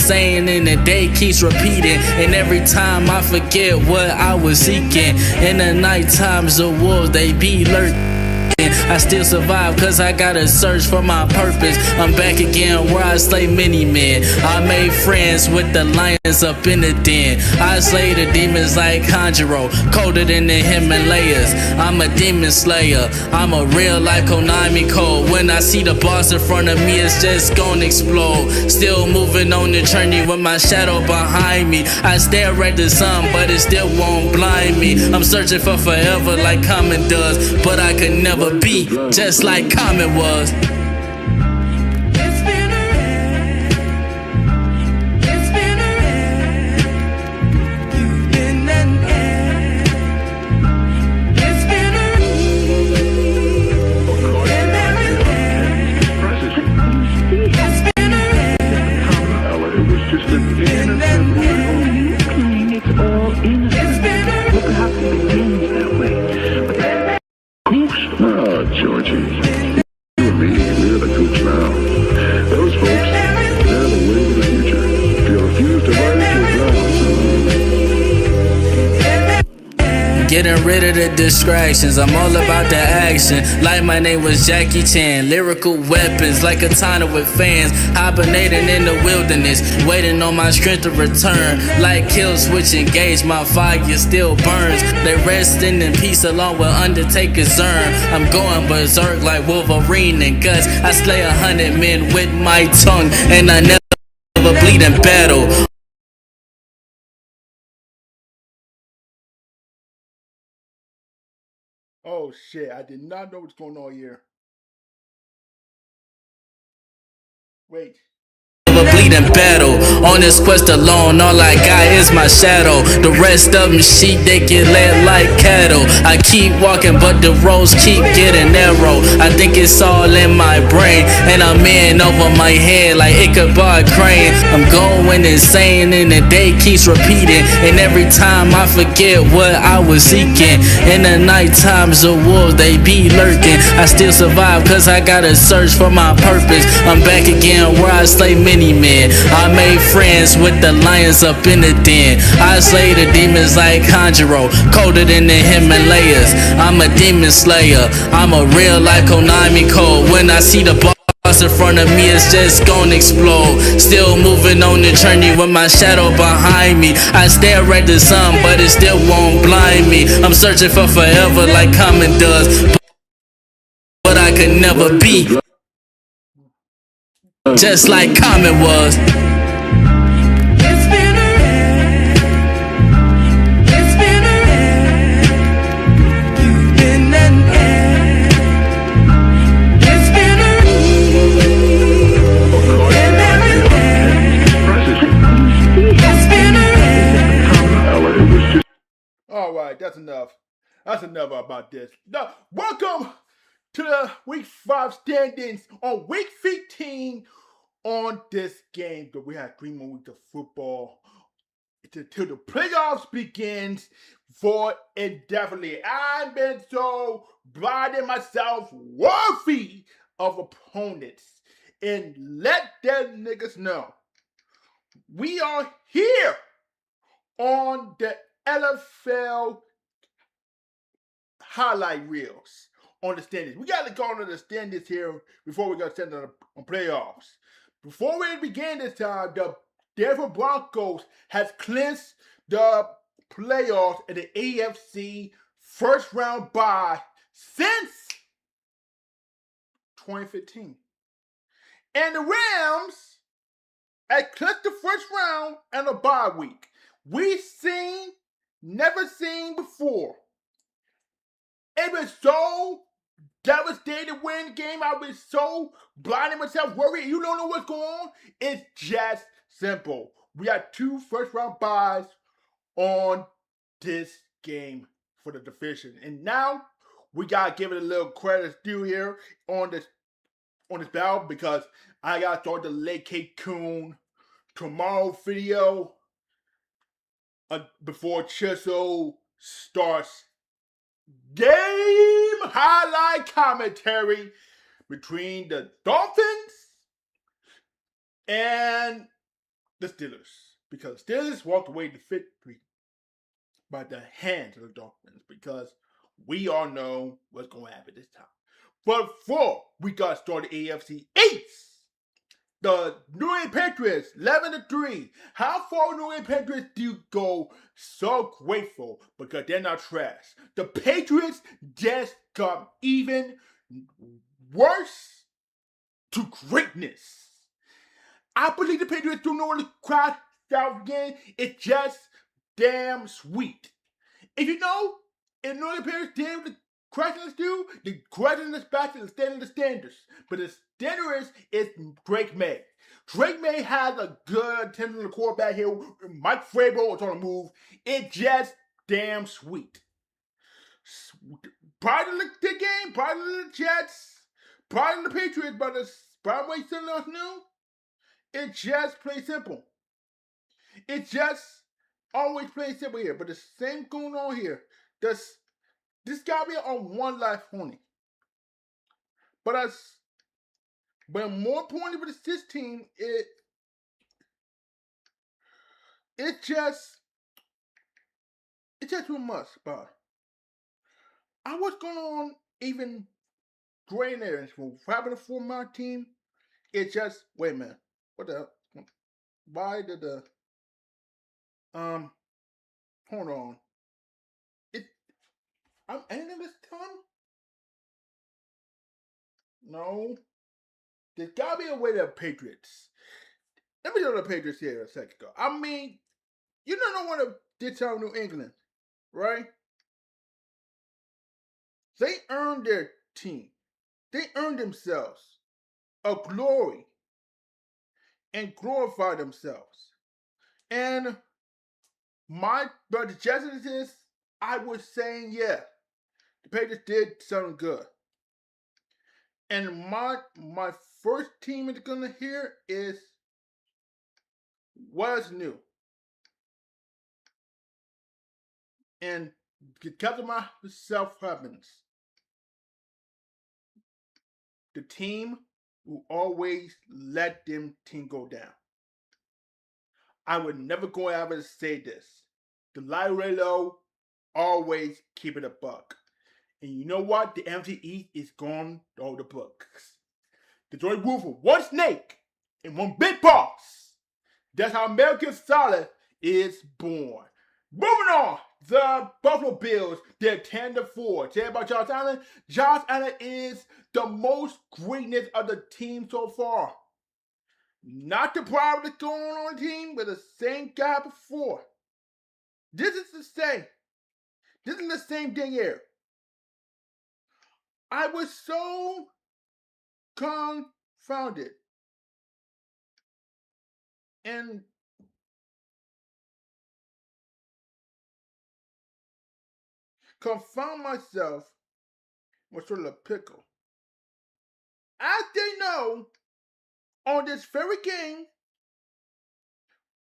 insane and the day keeps repeating. And every time I forget what I was seeking. In the night times the wolves, they be lurking. I still survive cause I gotta search for my purpose. I'm back again where I slay many men. I made friends with the lions up in the den. I slay the demons like Conjuro, colder than the Himalayas. I'm a demon slayer, I'm a real life Konami code. When I see the boss in front of me, it's just gonna explode. Still moving on the journey with my shadow behind me. I stare at the sun but it still won't blind me. I'm searching for forever like Common does, but I could never be just like Common was. Georgie, you and me, we're the coops now. Those folks, they're the way of the future. If you refuse to rise your ground, Getting rid of the distractions, I'm all about the action. Like my name was Jackie Chan. Lyrical weapons like a katana with fans. Hibernating in the wilderness, waiting on my strength to return. Like kill switch engage, my fire still burns. They resting in peace along with Undertaker's urn. I'm going berserk like Wolverine and Guts. I slay 100 men with my tongue, and I never bleed in battle. Oh shit, I did not know what's going on here. Wait. Bleed in battle. On this quest alone, all I got is my shadow. The rest of them sheep, they get led like cattle. I keep walking, but the roads keep getting narrow. I think it's all in my brain, and I'm in over my head like Ichabod Crane. I'm going insane, and the day keeps repeating. And every time I forget what I was seeking. In the night times the wolves, they be lurking. I still survive cause I gotta search for my purpose. I'm back again where I slay many men. I made friends with the lions up in the den. I slay the demons like Conjuro, colder than the Himalayas. I'm a demon slayer, I'm a real life Konami code. When I see the boss in front of me, it's just gonna explode. Still moving on the journey with my shadow behind me. I stare at the sun but it still won't blind me. I'm searching for forever like Common does, but I could never be just like Common was. Alright, that's enough. That's enough about this. Now, welcome to the Week 5 standings on Week 15 on this game. But we have 3 more weeks of football until the playoffs begins for indefinitely. I've been so blinded myself worthy of opponents. And let them niggas know. We are here on the NFL highlight reels on the standings. We got to go on to the standings here before we got to send on playoffs. Before we begin this time, the Denver Broncos has clinched the playoffs in the AFC first round bye since 2015. And the Rams had clinched the first round and a bye week. We've seen, never seen before. It was so devastated win the game. I was so blinded myself, worried. You don't know what's going on. It's just simple. We had 2 first round byes on this game for the division. And now we gotta give it a little credit due here on this battle because I gotta start the Lake Coon tomorrow video before Chisel starts game highlight commentary between the Dolphins and the Steelers, because Steelers walked away with victory by the hands of the Dolphins, because we all know what's going to happen this time. But before we got started, AFC East, the New England Patriots 11-3. How far New England Patriots do you go? So grateful, because they're not trash. The Patriots just got even worse to greatness. I believe the Patriots don't know what the crowd out again. It's just damn sweet. If you know, if New England Patriots did what the questions do, the question is back to the standards. But the standard is Drake May. Drake May has a good attention to the quarterback here. Mike Vrabel is on the move. It's just damn sweet. Prior to the game, prior to the Jets, prior to the Patriots, but the prior way some of us knew, it just plays simple. It just always plays simple here. But the same going on here. This got me on one life only. But more importantly with this team, it's just too much. But I was going on even greater for having a 4-man team. It just wait a minute. What the? Why did the hold on? I'm ending this time? No. There's gotta be a way to the Patriots. Let me tell the Patriots here a second ago. I mean, you don't want to ditch out New England, right? They earned their team. They earned themselves a glory and glorify themselves. And but the justice is, I was saying, yeah, the Patriots did something good. And my first team is gonna hear is what's new. And because of my self-confidence, the team will always let them team go down. I would never go out and say this. The Lyrello always keep it a buck. And you know what? The NFC East is gone all the books. Detroit Wolf with one snake and one big boss. That's how American Solid is born. Moving on, the Buffalo Bills, they're 10-4. Tell you about Josh Allen. Josh Allen is the most greatness of the team so far. Not the problem that's going on the team, but the same guy before. This is the same. This is the same thing here. I was so confounded and confound myself with sort of a pickle. As they know, on this very game,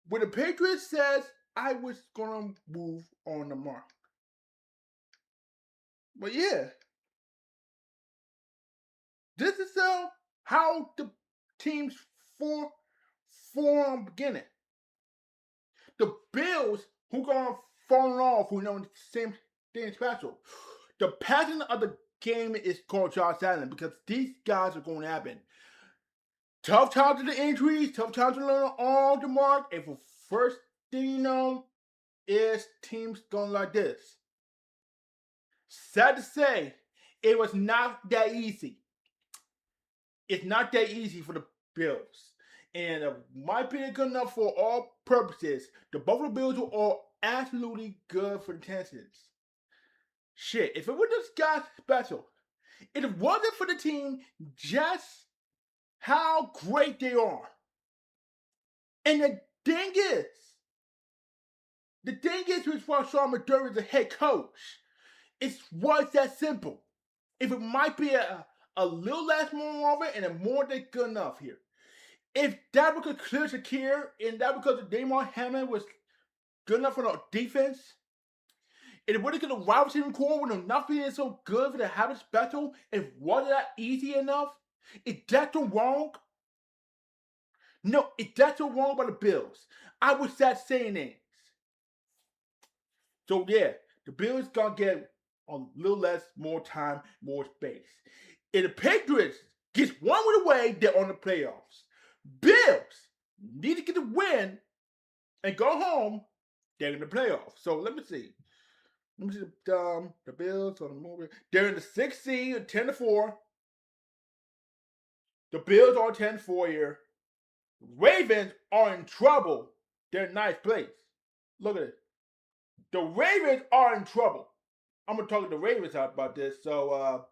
when the Patriots says I was gonna move on the mark. But yeah, this is how the teams form beginning. The Bills, who gonna fall off, who know the same thing special. The pattern of the game is called Josh Allen because these guys are going to happen. Tough times to the injuries, tough times to learn all the mark, and for first thing you know, is teams going like this. Sad to say, it was not that easy. It's not that easy for the Bills. And might be good enough for all purposes. The Buffalo Bills were all absolutely good for the Texans. Shit, if it was this guy special, if it wasn't for the team, just how great they are. And the thing is with Sean McDermott as the head coach, it was that simple. If it might be a little less more of it and a more than good enough here. If that was clear Shakir and that because Damon Hammond was good enough for the defense, and it would have got a wide receiver core with not being so good for the habit special, if wasn't that easy enough, if that's wrong, No, that's so wrong about the Bills. I would start saying things. So yeah, the Bills gonna get a little less, more time, more space. If the Patriots gets one win away, they're on the playoffs. Bills need to get the win and go home. They're in the playoffs. So let me see. The Bills on the movie. They're in the 6th seed, 10-4. The Bills are 10-4 here. Ravens are in trouble. They're in ninth place. Look at it. The Ravens are in trouble. I'm gonna talk to the Ravens about this. So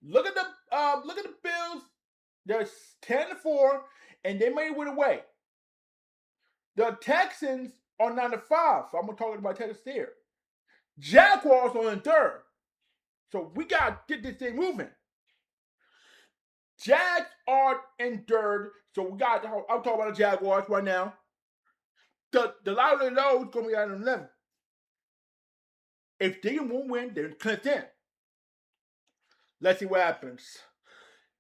look at the Bills. They're 10-4, and they may win away. The Texans are 9-5. So I'm gonna talk about Texans here. Jaguars are in 3rd. So we gotta get this thing moving. Jags are in 3rd. So I'm talking about the Jaguars right now. The low and low is gonna be at 11. If they won't win, they're clinched in. Let's see what happens.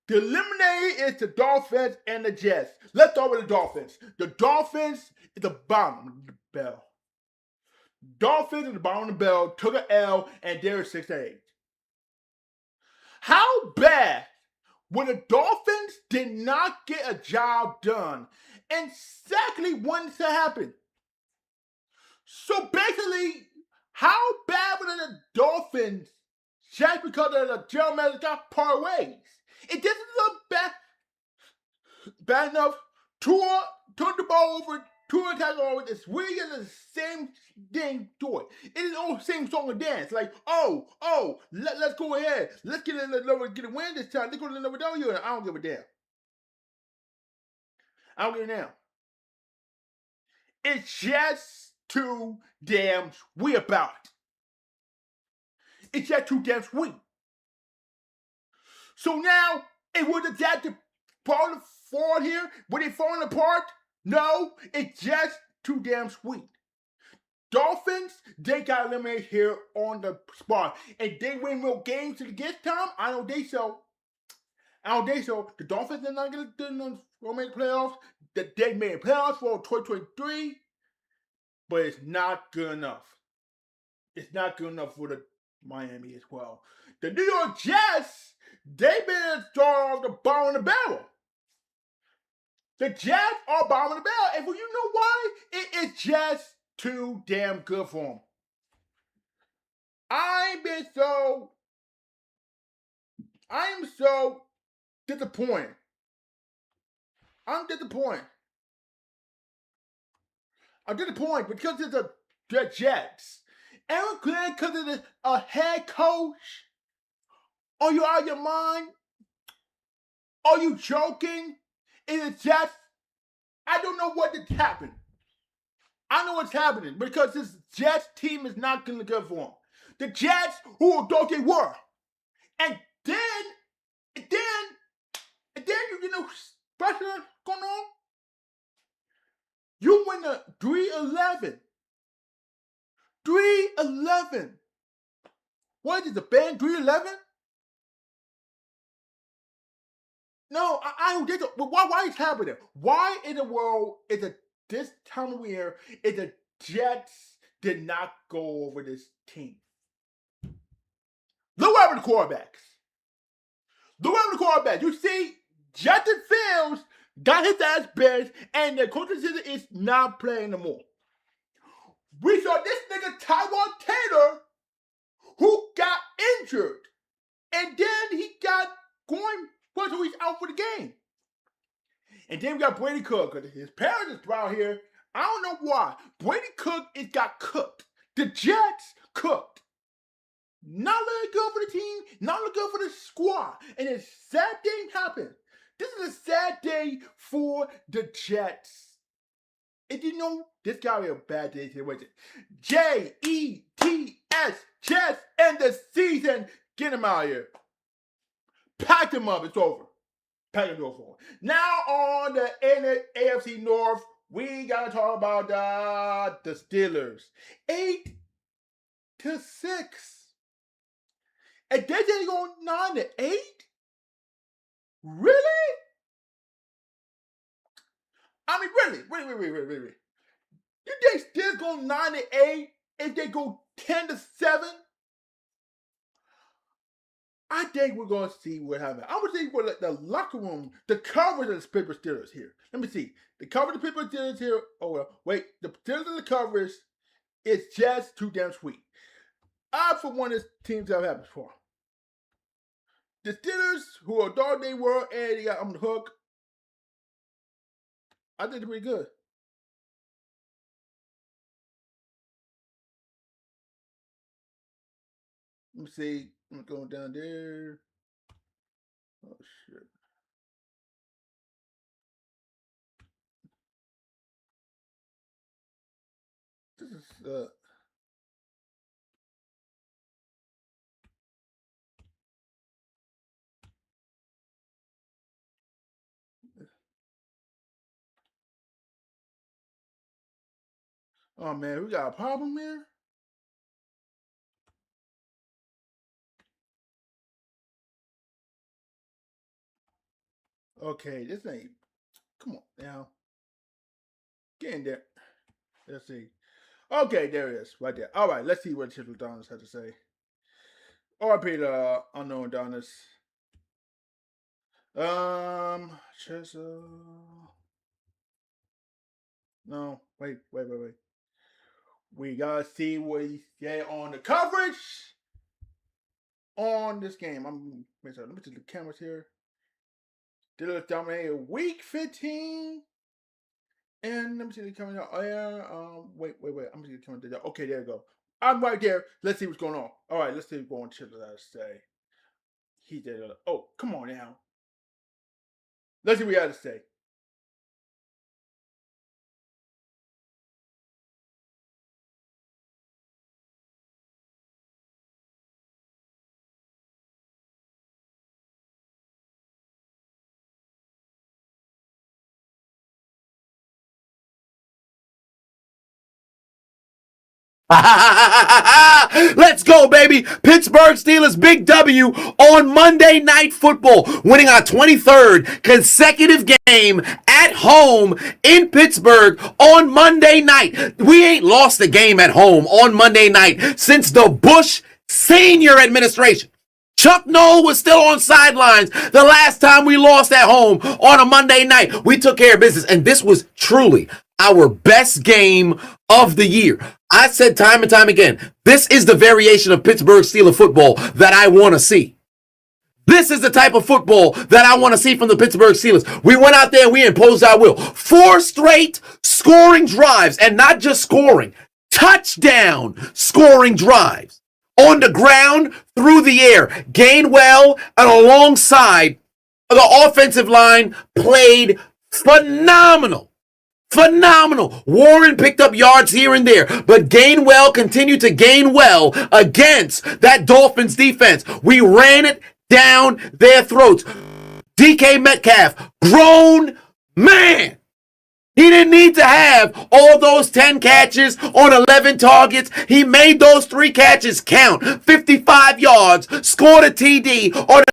The eliminated is the Dolphins and the Jets. Let's start with the Dolphins. The Dolphins is the bottom of the bell. Dolphins at the bottom of the bell took an L, and they're 6-8. How bad when the Dolphins did not get a job done? And exactly when did that happen? So basically, how bad were the Dolphins just because of the general manager got part ways? It doesn't look bad enough. Tua turned the ball over. Tua attacked over. It's really the same thing to it. It is all the same song and dance. Like, let's go ahead. Let's get a win this time. Let's go to another W. I don't give a damn. I don't give a damn. It's just too damn sweet about it. It's just too damn sweet. So now, it was that the part of forward here? Were they falling apart? No, it's just too damn sweet. Dolphins, they got eliminated here on the spot. And they win real games to get time? I don't think so. The Dolphins are not going to make the playoffs. They made playoffs for 2023. But it's not good enough. It's not good enough for the Miami as well. The New York Jets, they've been start off the bottom of the barrel. The Jets are bottom of the barrel. And you know why? It is just too damn good for them. I am so disappointed. I'm disappointed because it's the Jets. Aaron Glenn, because it is a head coach. Are you out of your mind? Are you joking? It is just, I don't know what is happening. I know what's happening because this Jets team is not going to go for them. The Jets, who thought they were. And then you know, pressure going on. You win the 3-11. 3-11. What is the band? 3-11? No, I don't think so. But why is it happening? Why in the world is it this time of year is the Jets did not go over this team? Look over the quarterbacks. You see, Justin Fields got his ass benched, and the coaching system is not playing no more. We saw this nigga Tyrod Taylor, who got injured, and then he got going, so he's out for the game. And then we got Brady Cook, because his parents is out here. I don't know why. Brady Cook got cooked. The Jets cooked. Not looking good for the team, not looking good for the squad. And a sad thing happened. This is a sad day for the Jets. And you know, this got to be a bad day situation. Jets, Jets, end the season. Get him out of here. Pack him up. It's over. Pack him up. Now on the AFC North, we got to talk about the Steelers. 8-6. And then they go 9-8? Really? I mean, really. You think Steelers go 9-8 if they go 10-7? I think we're gonna see what happens. I'm gonna see what the locker room, the coverage of the Pittsburgh Steelers here. Let me see. The coverage of the Pittsburgh Steelers here. Oh well, wait. The Steelers and the coverage is just too damn sweet. I for one of these teams I've had before. The Steelers, who are dog they were, and they got on the hook. I think they're pretty good. Let me see. I'm going down there. Oh shit. This is oh man, we got a problem here. Okay, this ain't. Come on now. Get in there. Let's see. Okay, there it is. Right there. All right, let's see what Chip Adonis had to say. RP the unknown Adonis. Chesa. No, wait. We gotta see what he said on the coverage on this game. Let me see the cameras here. Steelers dominated week 15. And let me see the camera. Oh yeah. Wait. I'm gonna see the camera. Okay, there you go. I'm right there. Let's see what's going on. All right, let's see what going Chip has to say. He did. Oh, come on now. Let's see what he had to say. Let's go, baby. Pittsburgh Steelers, big W on Monday Night Football, winning our 23rd consecutive game at home in Pittsburgh on Monday night. We ain't lost a game at home on Monday night since the Bush Senior administration. Chuck Noll was still on sidelines the last time we lost at home on a Monday night. We took care of business, and this was truly our best game of the year. I said time and time again, this is the variation of Pittsburgh Steelers football that I want to see. This is the type of football that I want to see from the Pittsburgh Steelers. We went out there and we imposed our will. 4 straight scoring drives, and not just scoring, touchdown scoring drives. On the ground, through the air. Gainwell and alongside the offensive line played phenomenal. Warren picked up yards here and there, but Gainwell continued to gain well against that Dolphins defense. We ran it down their throats. DK Metcalf, grown man. He didn't need to have all those 10 catches on 11 targets. He made those 3 catches count. 55 yards, scored a TD on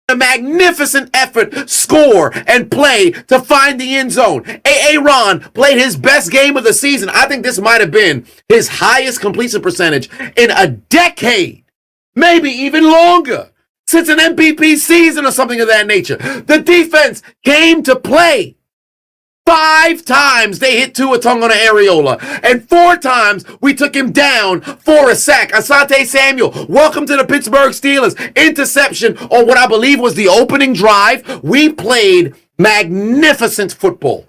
a magnificent effort, score, and play to find the end zone. Aaron played his best game of the season. I think this might have been his highest completion percentage in a decade, maybe even longer, since an MVP season or something of that nature. The defense came to play. 5 times they hit Tua Tagovailoa, and 4 times we took him down for a sack. Asante Samuel, welcome to the Pittsburgh Steelers. Interception on what I believe was the opening drive. We played magnificent football.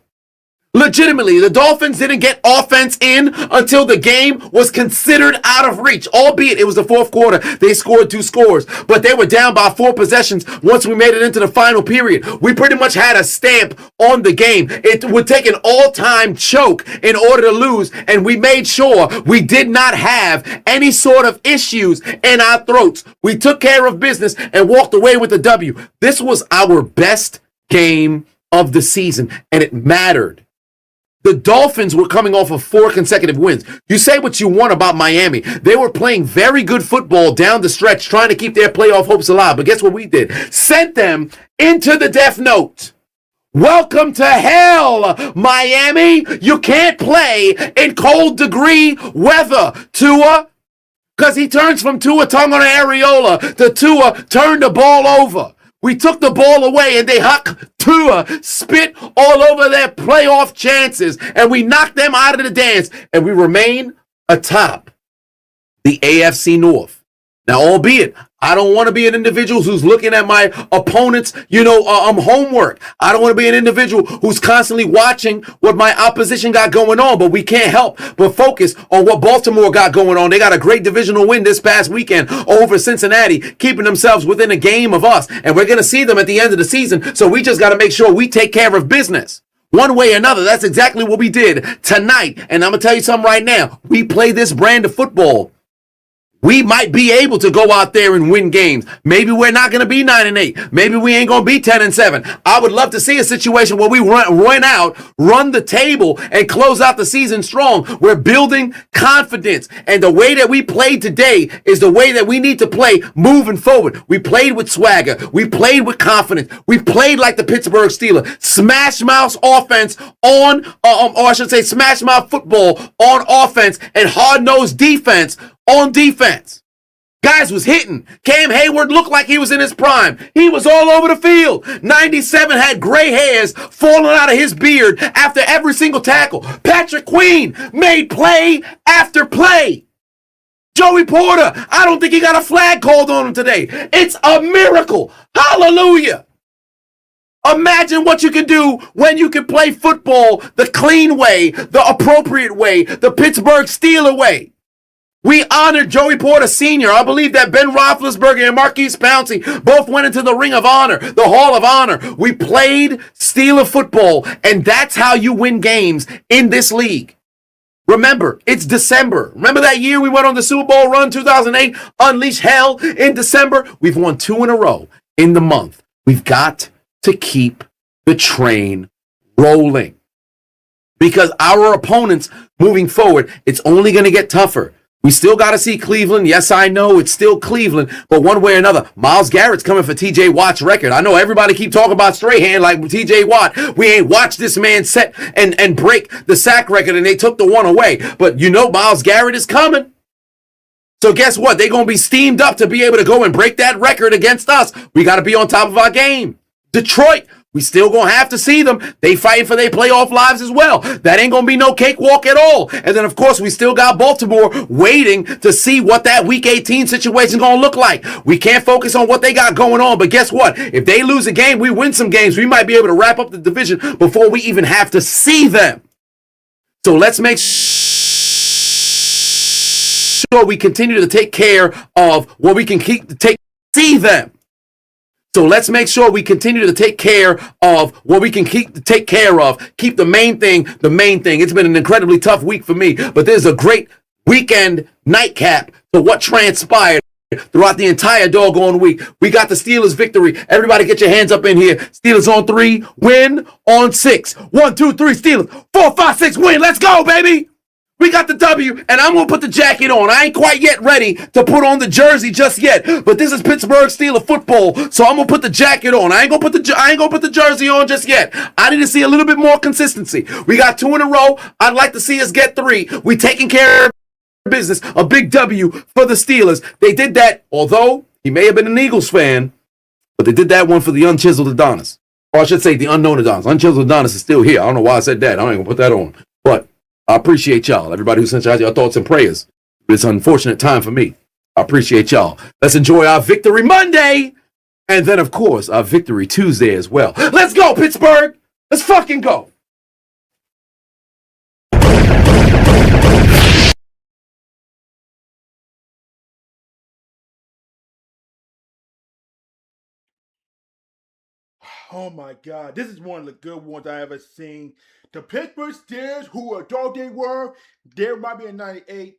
Legitimately, the Dolphins didn't get offense in until the game was considered out of reach, albeit it was the fourth quarter. They scored 2 scores, but they were down by 4 possessions once we made it into the final period. We pretty much had a stamp on the game. It would take an all-time choke in order to lose, and we made sure we did not have any sort of issues in our throats. We took care of business and walked away with the W. This was our best game of the season, and it mattered. The Dolphins were coming off of 4 consecutive wins. You say what you want about Miami. They were playing very good football down the stretch, trying to keep their playoff hopes alive. But guess what we did? Sent them into the death note. Welcome to hell, Miami. You can't play in cold degree weather, Tua. Because he turns from Tua Tagovailoa to Tua turned the ball over. We took the ball away and they huck Tua, spit all over their playoff chances, and we knocked them out of the dance, and we remain atop the AFC North. Now, albeit, I don't want to be an individual who's looking at my opponent's, homework. I don't want to be an individual who's constantly watching what my opposition got going on, but we can't help but focus on what Baltimore got going on. They got a great divisional win this past weekend over Cincinnati, keeping themselves within a game of us, and we're going to see them at the end of the season, so we just got to make sure we take care of business. One way or another, that's exactly what we did tonight, and I'm going to tell you something right now. We play this brand of football. We might be able to go out there and win games. Maybe we're not going to be 9-8. Maybe we ain't going to be 10-7. I would love to see a situation where we run the table, and close out the season strong. We're building confidence. And the way that we played today is the way that we need to play moving forward. We played with swagger. We played with confidence. We played like the Pittsburgh Steelers. Smash mouth offense smash mouth football on offense, and hard-nosed defense on defense. Guys was hitting. Cam Hayward looked like he was in his prime. He was all over the field. 97 had gray hairs falling out of his beard after every single tackle. Patrick Queen made play after play. Joey Porter, I don't think he got a flag called on him today. It's a miracle. Hallelujah. Imagine what you can do when you can play football the clean way, the appropriate way, the Pittsburgh Steeler way. We honored Joey Porter Sr. I believe that Ben Roethlisberger and Marquise Pouncey both went into the Ring of Honor, the Hall of Honor. We played Steeler football, and that's how you win games in this league. Remember, it's December. Remember that year we went on the Super Bowl run, 2008, Unleash Hell in December? We've won 2 in a row in the month. We've got to keep the train rolling, because our opponents moving forward, it's only going to get tougher. We still got to see Cleveland. Yes, I know it's still Cleveland, but one way or another, Myles Garrett's coming for T.J. Watt's record. I know everybody keep talking about Strahan like T.J. Watt. We ain't watched this man set and break the sack record, and they took the one away. But you know Myles Garrett is coming. So guess what? They're going to be steamed up to be able to go and break that record against us. We got to be on top of our game. Detroit, we still going to have to see them. They fighting for their playoff lives as well. That ain't going to be no cakewalk at all. And then, of course, we still got Baltimore waiting to see what that Week 18 situation going to look like. We can't focus on what they got going on, but guess what? If they lose a game, we win some games, we might be able to wrap up the division before we even have to see them. So let's make sure we continue to take care of what we can see them. So let's make sure we continue to take care of what we can take care of. Keep the main thing the main thing. It's been an incredibly tough week for me, but there's a great weekend nightcap to what transpired throughout the entire doggone week. We got the Steelers victory. Everybody get your hands up in here. Steelers on 3, win on 6. 1, 2, 3, Steelers. 4, 5, 6, win. Let's go, baby. We got the W, and I'm going to put the jacket on. I ain't quite yet ready to put on the jersey just yet, but this is Pittsburgh Steelers football, so I'm going to put the jacket on. I ain't going to put the jersey on just yet. I need to see a little bit more consistency. We got 2 in a row. I'd like to see us get 3. We taking care of business. A big W for the Steelers. They did that, although he may have been an Eagles fan, but they did that one for the unchiseled Adonis. Or I should say the unknown Adonis. Unchiseled Adonis is still here. I don't know why I said that. I ain't going to put that on. But I appreciate y'all, everybody who sent out your thoughts and prayers. It's an unfortunate time for me. I appreciate y'all. Let's enjoy our Victory Monday. And then, of course, our Victory Tuesday as well. Let's go, Pittsburgh. Let's fucking go. Oh my God, this is one of the good ones I ever seen. The Pittsburgh Steelers, who a dog they were, there might be a 98.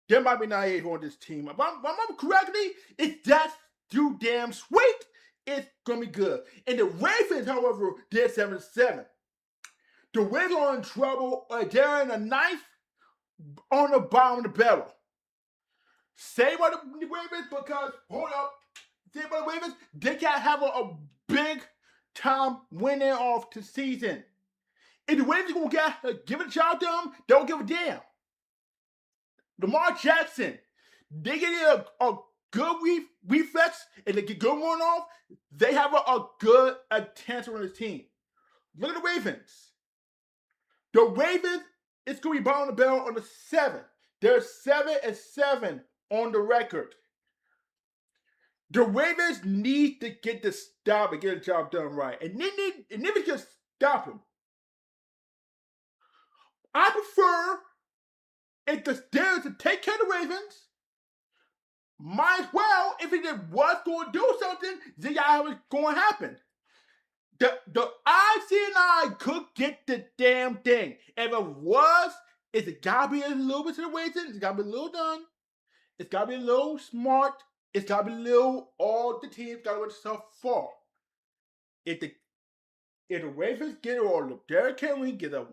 There might be 98 on this team. If I remember correctly, it's that too damn sweet. It's gonna be good. And the Ravens, however, they're 7-7. The Ravens are in trouble. They're in the 9th on the bottom of the barrel. Say about the Ravens because hold up. Say about the Ravens, they can't have a big time winning off the season. If the Ravens gonna give it a job done, they don't give a damn. Lamar Jackson, they get a good reflex and they get good one off. They have a good attention on this team. Look at the Ravens. The Ravens is going to be bottom of the barrel on the 7th. They're 7-7 on the record. The Ravens need to get the stop and get the job done right. And they never just stop them. I prefer if the Steelers to take care of the Ravens. Might as well, if it was going to do something, then y'all was going to happen. The IC&I could get the damn thing. If it was, it's got to be a little bit situation. It's got to be a little done. It's got to be a little smart. It's got to be a little, all the teams got to go stuff for. If the Ravens get it, or the Derrick Henry get a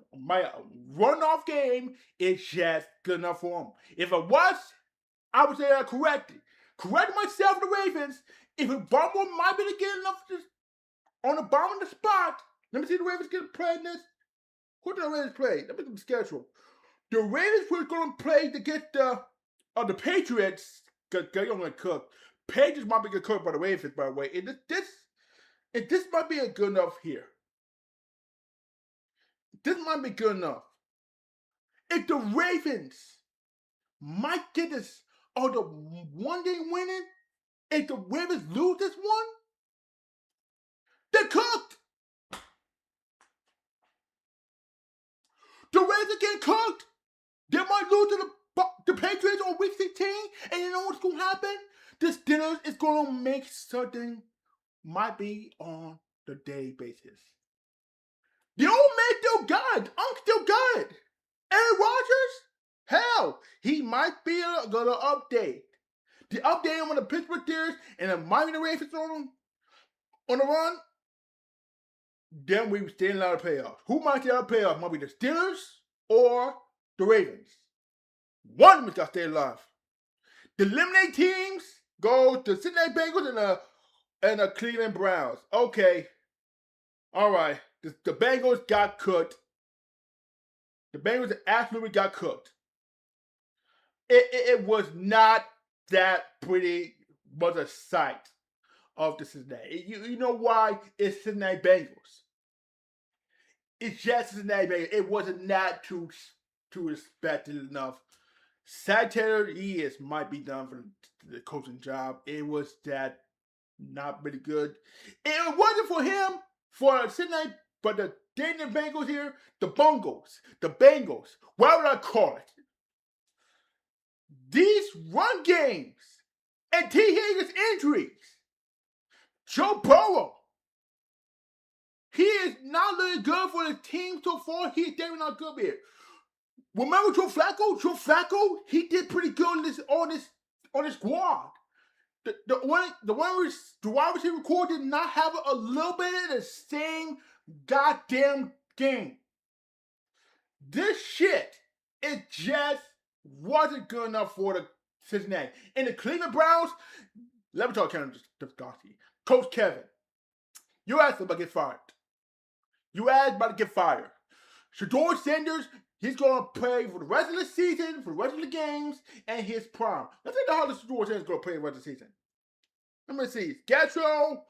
run-off game, it's just good enough for them. If it was, I would say I corrected. Correct myself, the Ravens. If Baltimore might be to get enough on the bottom of the spot, let me see the Ravens get play in this. Who did the Ravens play? Let me look at the schedule. The Ravens were going to play to get the Patriots. They're going to cook. Patriots might be getting cooked by the Ravens, by the way. And this might be a good enough here. This might be good enough. If the Ravens might get this, or the one day winning, if the Ravens lose this one, they're cooked. The Ravens are getting cooked. They might lose to the Patriots on week 16, and you know what's going to happen? The Steelers is going to make something, might be on the day basis. The old man still good. I'm still good. Aaron Rodgers? Hell, he might be going to update. The update on the Pittsburgh Steelers and the Miami Ravens on the run, then we stay in out of playoffs. Who might stay out of playoffs? Might be the Steelers or the Ravens. One of them got to stay alive. The eliminate teams go to Cincinnati Bengals and the Cleveland Browns. Okay. All right. The Bengals got cooked. The Bengals absolutely got cooked. It was not that pretty, was a sight of the Cincinnati. You know why? It's Cincinnati Bengals. It's just Cincinnati Bengals. It wasn't that too respected enough. Zach Taylor, might be done for the coaching job. It was that not really good. It wasn't for him, for Cincinnati, but the Daniel Bengals here, the Bengals, what would I call it? These run games and T. Higgins injuries. Joe Burrow, he is not looking good for the team so far. He's definitely not good here. Remember Joe Flacco? Joe Flacco, he did pretty good on this squad. The wide receiver core did not have a little bit of the same goddamn game. This shit, it just wasn't good enough for the Cincinnati. And the Cleveland Browns, let me talk Kevin Stefanski. Coach Kevin, your ass about to get fired. Your ass about to get fired. Shedeur Sanders, he's going to play for the rest of the season, for the rest of the games, and his prime. Let's see how the Shedeur Sanders is going to play the rest of the season. Let me see. Schedule,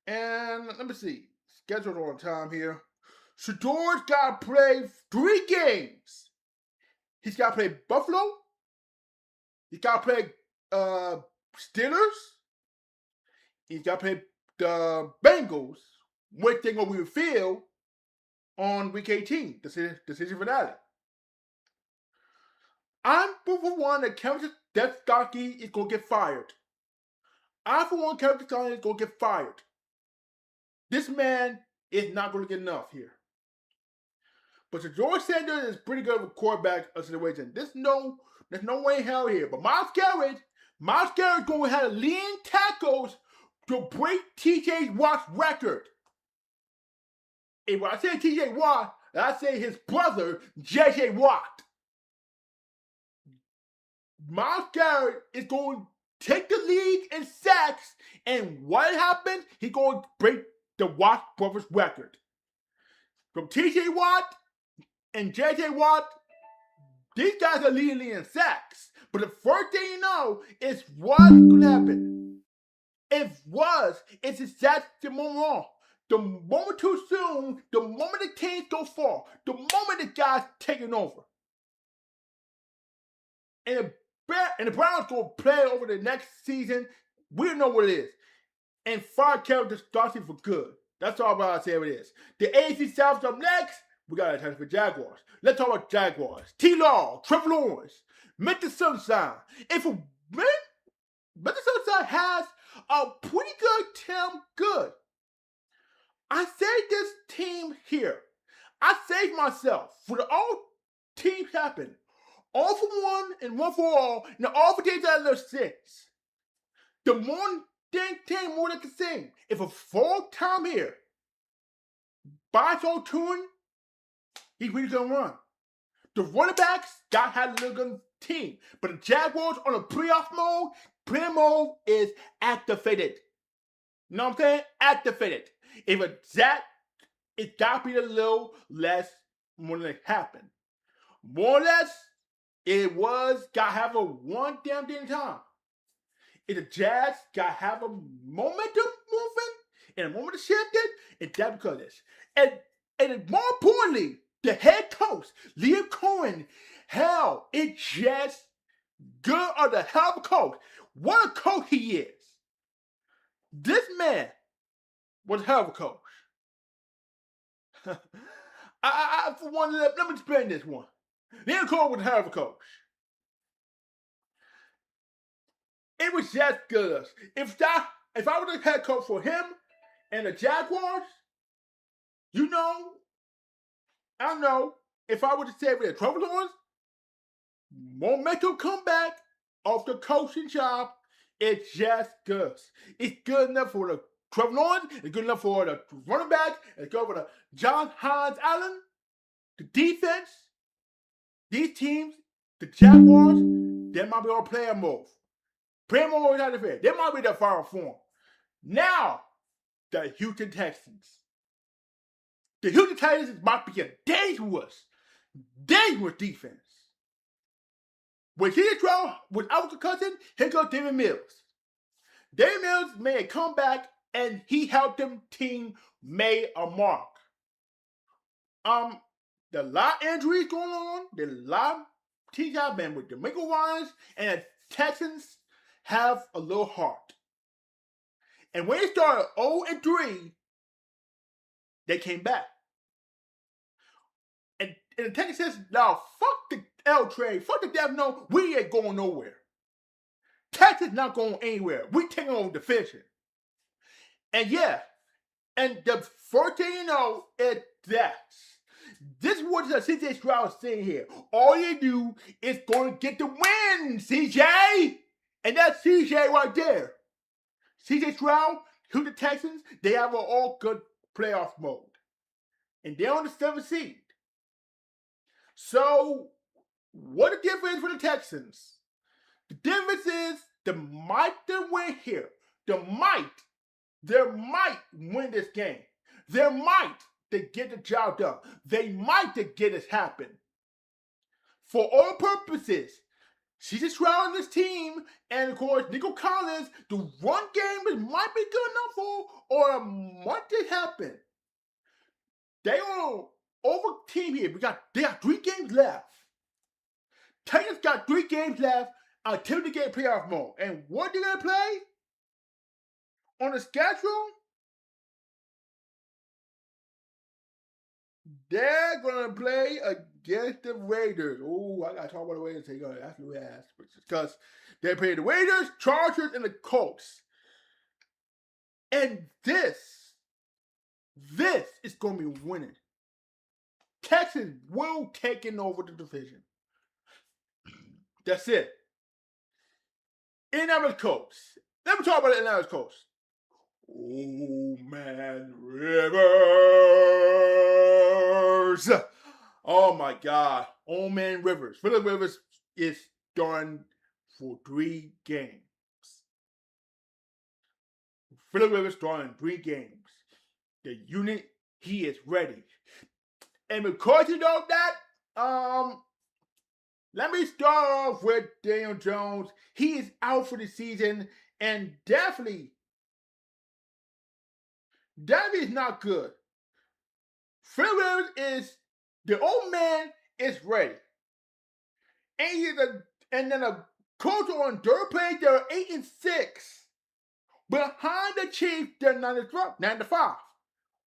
and let me see. Scheduled on time here. Shedeur's got to play 3 games. He's got to play Buffalo. He's got to play Steelers. He's got to play the Bengals, which they're going to reveal on week 18, the season finale. I'm for one that Kevin Stefanski is going to get fired. Kevin Stefanski is going to get fired. This man is not going to get enough here. But Shedeur Sanders is pretty good of a quarterback situation. There's no way in hell here. But Myles Garrett is going to have lean tackles to break T.J. Watt's record. And when I say T.J. Watt, I say his brother, J.J. Watt. Myles Garrett is going to take the lead in sacks, and what happens? He's going to break the Watt brothers record. From TJ Watt and JJ Watt, these guys are leading in sacks. But the first thing you know is what's going to happen. It's exactly wrong. The moment too soon, the moment the teams go far, the moment the guys taking over. And the Browns go play over the next season. We don't know what it is. And fire character starts for good. That's all about say what it is. The AFC South up next. We got a time for Jaguars. Let's talk about Jaguars. T-Law, Trevor Lawrence, Mr. Sunshine. If a Mr. Sunshine has a pretty good team, good. I saved this team here. I saved myself for the all teams happen. All for one and one for all. Now all for teams out of their six. The more thing more than the same. If a full time here, by so tune, he's really gonna run. The running backs got had a little good team, but the Jaguars on a playoff mode. Playoff mode is activated. You know what I'm saying? Activated. If it's that, it got to be a little less more than it happened. More or less, it was got to have a one damn time. If the Jazz got to have a momentum moving, and a moment shifted, and that's because of this. And more importantly, the head coach, Liam Cohen, hell, it just good of the hell of a coach. What a coach he is. This man was a hell of a coach. For one, let me explain this one. Liam Cohen was a hell of a coach. It was just good. If I was the head coach for him and the Jaguars, you know, I don't know, if I were to say with Trevor Lawrence, momentum come back off the coaching job, it's just good. It's good enough for the Trevor Lawrence, it's good enough for the running back, it's good for the John Hines Allen, the defense, these teams, the Jaguars, they might be on player move. Player move is out of it. They might be the fire form. Now, the Houston Texans. The Houston Texans might be a dangerous defense. When he throw without concussion, here goes David Mills. David Mills made a comeback and he helped them team made a mark. There are a lot of injuries going on. There's a lot of teams have been with the Michael Ryans, and the Texans have a little heart. And when they started 0-3, they came back. And the Texans says, now fuck the L trade, fuck the devil, no, we ain't going nowhere. Texas not going anywhere. We taking over the division. And yeah, and the first thing you know is that this is what CJ Stroud is saying here. All you do is going to get the win, CJ. And that's CJ right there. CJ Stroud, who the Texans, they have an all good playoff mode. And they're on the 7th seed. So, what the difference for the Texans? The difference is the might they win here. They might win this game. They might they get the job done. They might they get it happen. For all purposes, CJ Stroud and this team, and of course, Nico Collins, the run game might be good enough for, or might it happen? They are over team here. They got 3 games left. Titans got 3 games left until they get playoff mode. And what they gonna play on the schedule? They're gonna play against the Raiders. Oh, I gotta talk about the Raiders. They're gonna ask me because they play the Raiders, Chargers, and the Colts. And this is gonna be winning. Texas will taking over the division. That's it. Indianapolis Colts. Let me talk about the Indianapolis Colts. Oh man, Rivers. Oh my God. Oh man, Rivers. Phillip Rivers is done for 3 games. Phillip Rivers done in 3 games. the unit, he is ready. And because you know that, let me start off with Daniel Jones. He is out for the season, and definitely is not good. Phil Rivers is the old man is ready, and then a coach on third place. They're 8-6 behind the Chiefs. They're 9-5.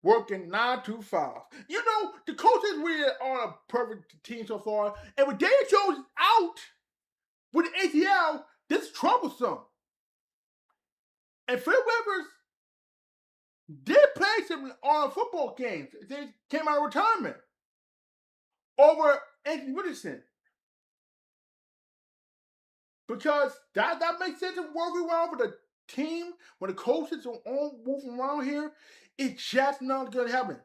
Working 9 to 5. You know, the coaches really are a perfect team so far. And with Daniel Jones out with the ACL, this is troublesome. And Phil Rivers did play some on football games. They came out of retirement over Anthony Richardson. Because that makes sense to work around with the team when the coaches are on moving around here. It's just not going to happen.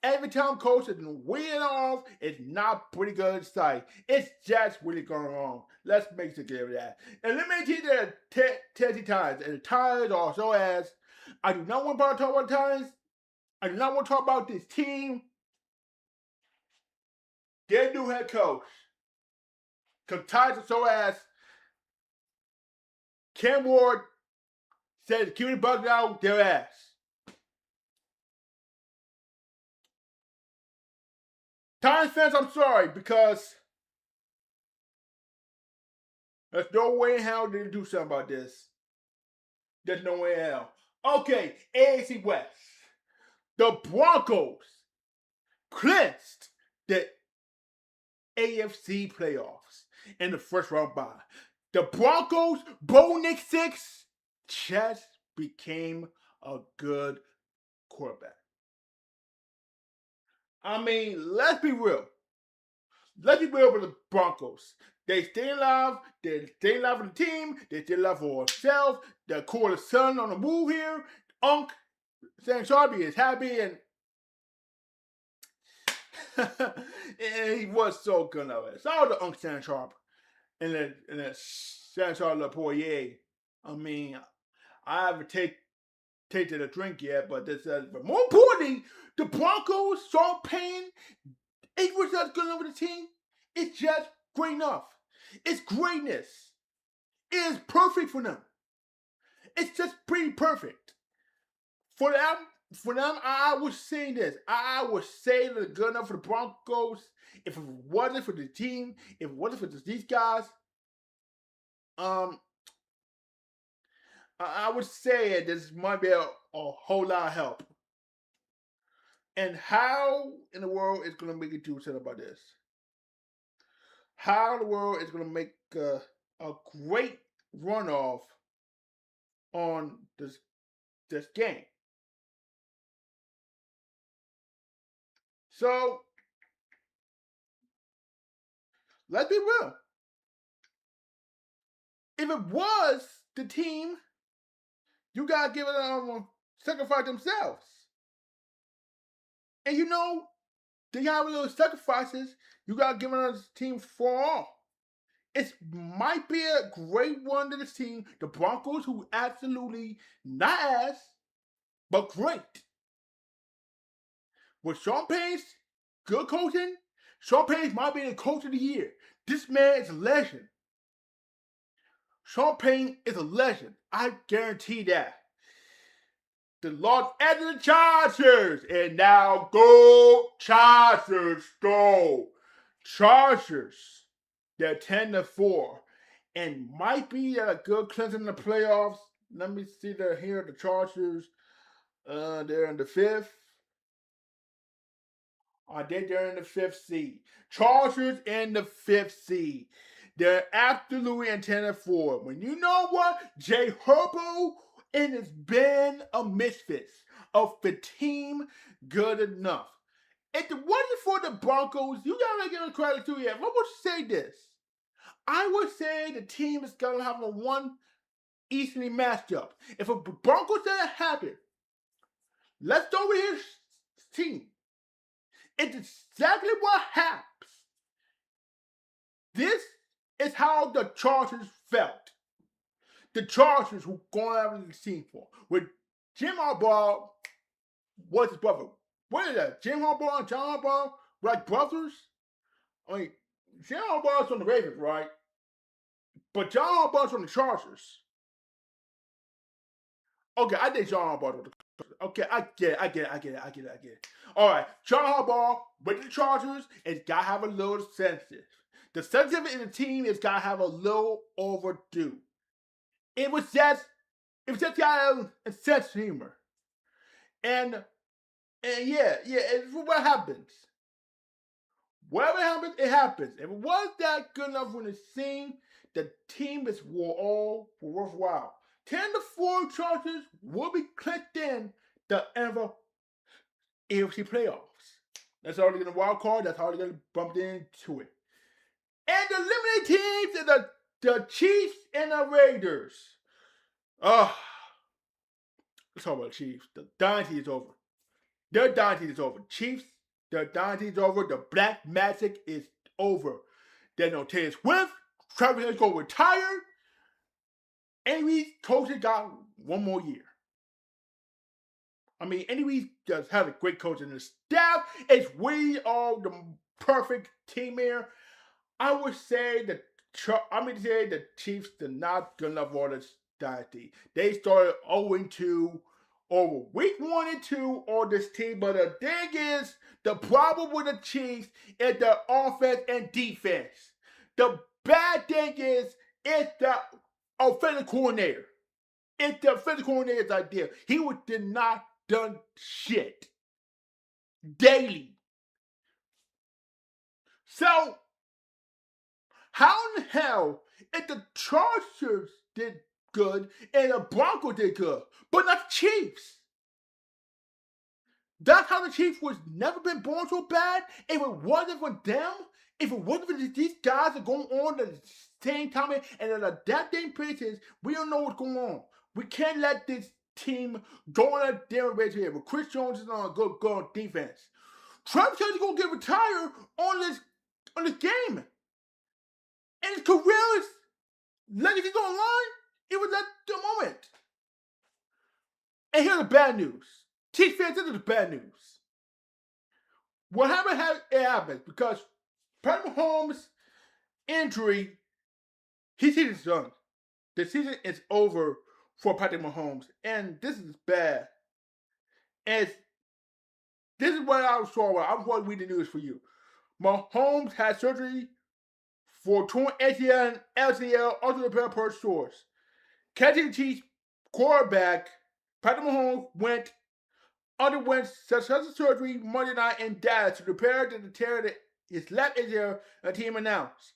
Every time coach is weighing off, it's not pretty good sight. It's just really going wrong. Let's make it clear of that. And let me teach you the Tennessee Titans. And the Titans also as I do not want to talk about the Titans. I do not want to talk about this team. Their new head coach. Because Titans are so as Cam Ward said keep the bugs out their ass. Titans fans, I'm sorry, because there's no way in hell they do something about this. There's no way in hell. Okay, AFC West. The Broncos clinched the AFC playoffs in the first round bye. The Broncos, Bo Nick 6, just became a good quarterback. I mean, let's be real. Let's be real with the Broncos. They stay alive. They stay alive for the team. They stay alive for themselves. Their core son on the move here. Unc Sam Sharpie is happy and he was so good of it. Saw the Unc Sam Sharp and the Sam Sharp Lapoyer. I mean, I haven't tasted a drink yet, but but more importantly, the Broncos, Sean Payne, 8 results good over the team. It's just great enough. It's greatness. It is perfect for them. It's just pretty perfect. For them, I would say this. I would say that it's good enough for the Broncos. If it wasn't for the team, if it wasn't for these guys, I would say this might be a whole lot of help. And how in the world is going to make a do something about this? How in the world is going to make a great runoff on this game? So, let's be real. If it was the team, you got to give it sacrifice themselves. And you know, they got little sacrifices. You got to give another team for all. It might be a great one to this team. The Broncos, who absolutely not ass, but great. With Sean Payne's good coaching, Sean Payne might be the coach of the year. This man is a legend. Sean Payne is a legend. I guarantee that. The Los Angeles Chargers. And now go Chargers, go. Chargers. They're 10-4. And might be a good cleansing in the playoffs. Let me see here. The Chargers. They're in the 5th. They're in the 5th seed. Chargers in the 5th seed. They're absolutely in 10-4. When you know what? Jay Herbo, it has been a misfit of the team good enough. If it wasn't for the Broncos, you gotta give them credit to you. If I would say this, I would say the team is gonna have a one easily matchup. If a Broncos doesn't happen, let's go with his team. It's exactly what happens. This is how the Chargers felt. The Chargers who going after the team for. With Jim Harbaugh, What's his brother? What is that? Jim Harbaugh and John Harbaugh, like brothers? I mean, Jim Harbaugh's on the Ravens, right? But John Harbaugh's on the Chargers. Okay, I think John Harbaugh. Okay, I get it. All right, John Harbaugh with the Chargers, it's got to have a little sensitive. The sensitive in the team has got to have a little overdue. It was just got a sense of humor. And yeah, it's what happens. Whatever happens, it happens. If it was that good enough when it seemed, the team is all worthwhile. 10-4 Chargers will be clicked in the NFL AFC playoffs. That's already going to wild card. That's already going to bump into it. And the eliminated teams are the Chiefs and the Raiders. Let's talk about the Chiefs. The dynasty is over. Their dynasty is over. Chiefs, their dynasty is over. The black magic is over. There's no Taylor Swift. Travis Hill is going to retire. Andy Reid's coaches got one more year. I mean, Andy Reid does have a great coach in the staff. It's really all the perfect team here. I would say the Chiefs did not good enough for this dynasty. They started 0-2 over week 1 and 2 on this team. But the thing is, the problem with the Chiefs is the offense and defense. The bad thing is, it's the offensive coordinator. It's the offensive coordinator's idea. He did not done shit. Daily. So, how in the hell if the Chargers did good and the Broncos did good, but not the Chiefs? That's how the Chiefs was never been born so bad. If it wasn't for them, if it wasn't for these guys that are going on at the same time and at a that damn places, we don't know what's going on. We can't let this team go on a damn race here. But Chris Jones is on a good defense. Travis Kelce's gonna get retired on this game. And his career is legacy's online. It was at the moment. And here's the bad news. Chiefs fans, this is the bad news. What happened, it happens because Patrick Mahomes' injury, his season is done. The season is over for Patrick Mahomes. And this is bad. And this is what I was talking about. I was going to read the news for you. Mahomes had surgery for torn ACL and LCL, also repaired per source. Kansas City Chiefs quarterback Patrick Mahomes underwent successful surgery Monday night in Dallas to repair the tear his left ACL, the team announced.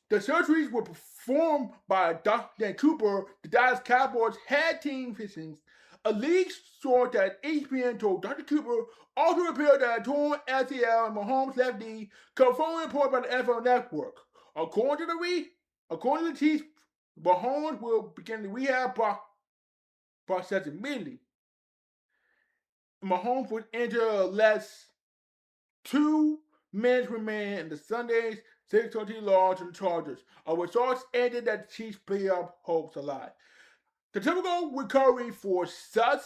The surgeries were performed by Dr. Dan Cooper, the Dallas Cowboys head team physician. A league source at ESPN told Dr. Cooper also repaired the torn LCL and Mahomes' left knee, confirmed report by the NFL Network. According to the Chiefs, Mahomes will begin the rehab process immediately. Mahomes was injured less 2 minutes remain in the Sunday's 6-13 loss to the Chargers. A results ended that the Chiefs' playoff hopes alive. The typical recovery for such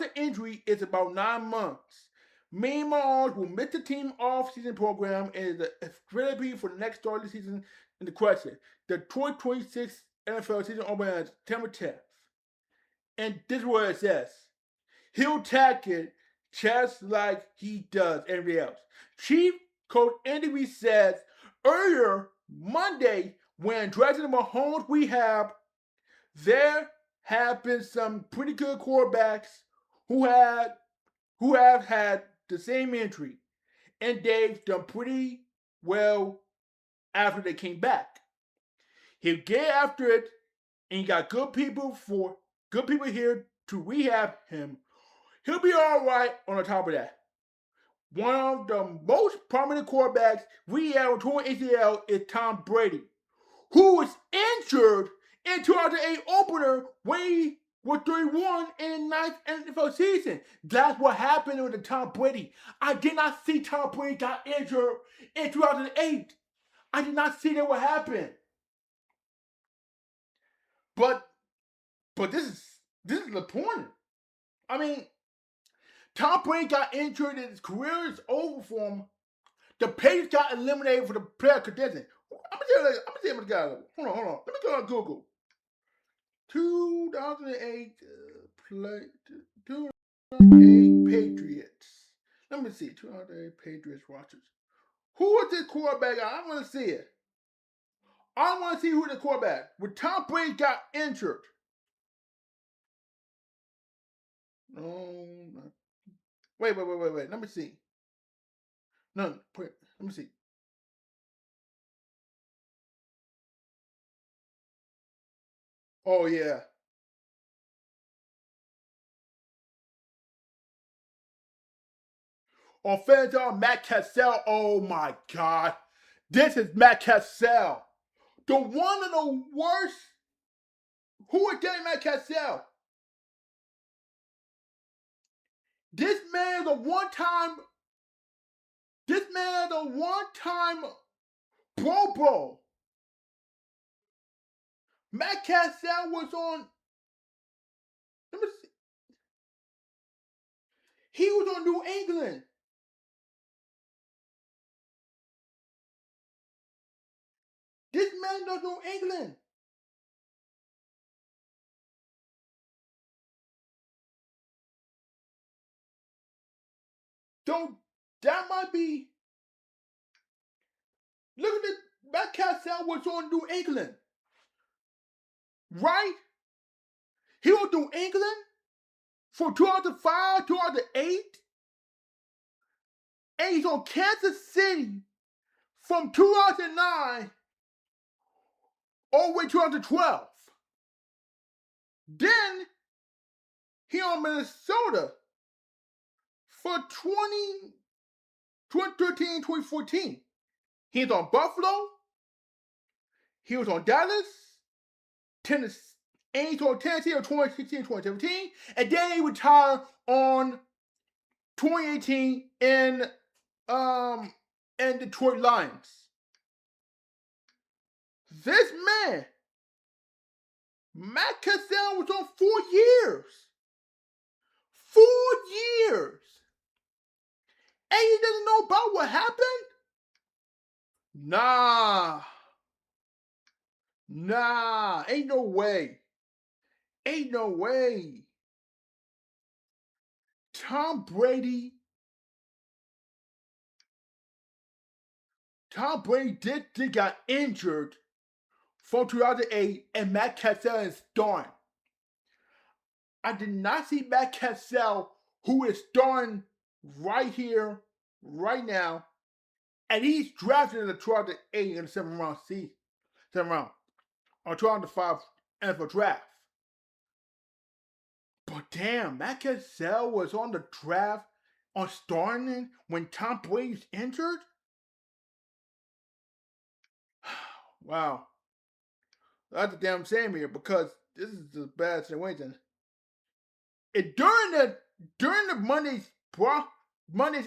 an injury is about 9 months. Meanwhile, will miss the team off-season program and is the strategy for the next start of the season in the question. The 2026 NFL season opens on September 10th. And this is what it says. He'll tackle it just like he does everybody else. Chief Coach Andy Reid says earlier Monday when drafting Mahomes rehab, there have been some pretty good quarterbacks who have had the same injury, and they've done pretty well after they came back. He'll get after it, and you got good people here to rehab him. He'll be all right on the top of that. One of the most prominent quarterbacks we have on torn ACL is Tom Brady, who was injured in 2008 opener when he was 31 in the 9th NFL season. That's what happened with the Tom Brady. I did not see Tom Brady got injured in 2008. I did not see that what happened. But this is the point. I mean, Tom Brady got injured and his career is over for him. The Patriots got eliminated for the player condition. I'm gonna tell you the guy. Hold on. Let me go on Google. 2008 2008 Patriots. Let me see. 2008 Patriots rosters. Who was this quarterback? I want to see it. I want to see who the quarterback. When Tom Brady got injured. No. Wait. Let me see. No, let me see. Oh, yeah. Offensive, Matt Cassell. Oh, my God. This is Matt Cassell. The one of the worst. Who is getting Matt Cassell? This man is a one-time Pro Bowl. Matt Cassell was on. Let me see. He was on New England. This man does New England. So that might be. Look at this. Matt Cassell was on New England. Right? He was New England from 2005, 2008. And he's on Kansas City from 2009 all the way to 2012. Then he on Minnesota for 2013, 2014. He's on Buffalo. He was on Dallas, Tennessee, and he's on Tennessee in 2016, 2017. And then he retired on 2018 in Detroit Lions. This man, Matt Cassell, was on 4 years. 4 years. And he doesn't know about what happened? Nah. Ain't no way. Tom Brady did got injured from 2008, and Matt Cassell is starting. I did not see Matt Cassell, who is starting right here, right now, and he's drafted in the 2008 in the 7th round season. 7th round. Or 2005 NFL draft. But damn, Matt Cassell was on the draft on starting when Tom Brady's injured? Wow. That's a damn shame here because this is a bad situation. And during the Monday's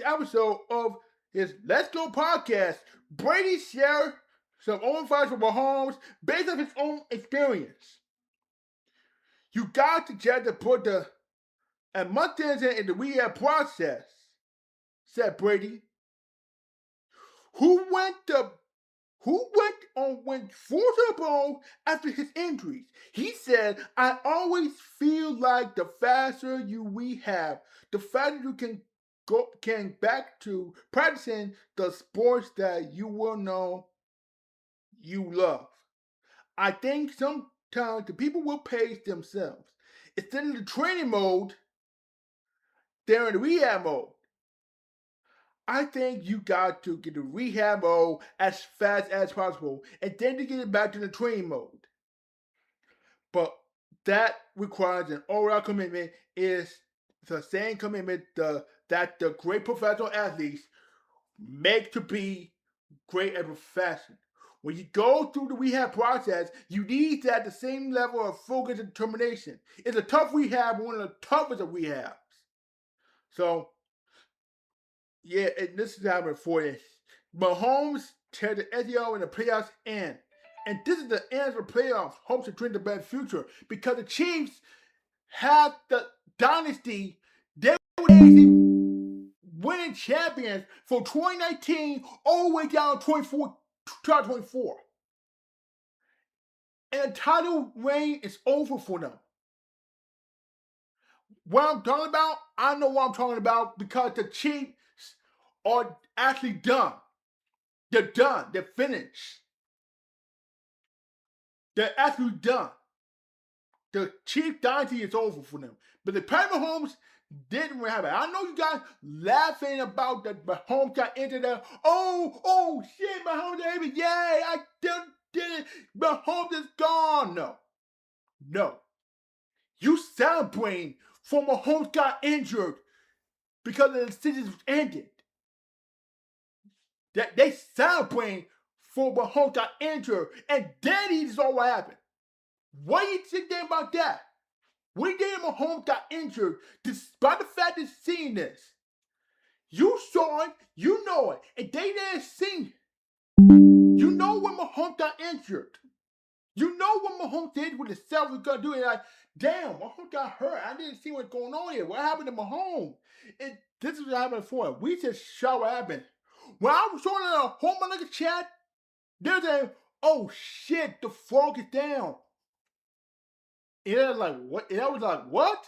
episode of his Let's Go podcast, Brady shared some own advice for Mahomes based on his own experience. You got to just to put a month in the rehab process, said Brady, who went full Bowl after his injuries. He said, I always feel like the faster you rehab, the faster you can back to practicing the sports that you will know you love. I think sometimes the people will pace themselves. Instead of the training mode, they're in the rehab mode. I think you got to get the rehab mode as fast as possible and then to get it back to the training mode. But that requires an all-out commitment. Is the same commitment that the great professional athletes make to be great at profession. When you go through the rehab process, you need to have the same level of focus and determination. It's a tough rehab, one of the toughest of rehabs. So, yeah, this is happening for this. Mahomes tear the ACL in the playoffs end. And this is the end of the playoffs. Hopes to dream the best future. Because the Chiefs had the dynasty, they were actually winning champions from 2019 all the way down to 2024. And the title reign is over for them. What I'm talking about, I know what I'm talking about because the Chiefs are actually done. They're done. They're finished. They're actually done. The Chief dynasty is over for them. But the Patrick Mahomes didn't really have it. I know you guys laughing about that Mahomes got into the, oh shit, Mahomes, baby, yay, I did it. Mahomes is gone. No. You celebrating for Mahomes got injured because the season ended. That they celebrating for Mahomes got injured, and then he saw what happened. What do you think about that? When Daniel Mahomes got injured, despite the fact that seeing this, you saw it, you know it, and they didn't see it. You know when Mahomes got injured. You know what Mahomes did with himself was gonna do it. Like, damn, Mahomes got hurt. I didn't see what's going on here. What happened to Mahomes? This is what happened for him. We just saw what happened. When I was showing a whole nigga chat, they're saying, oh shit, the frog is down. And I was like, what? And I was like, what?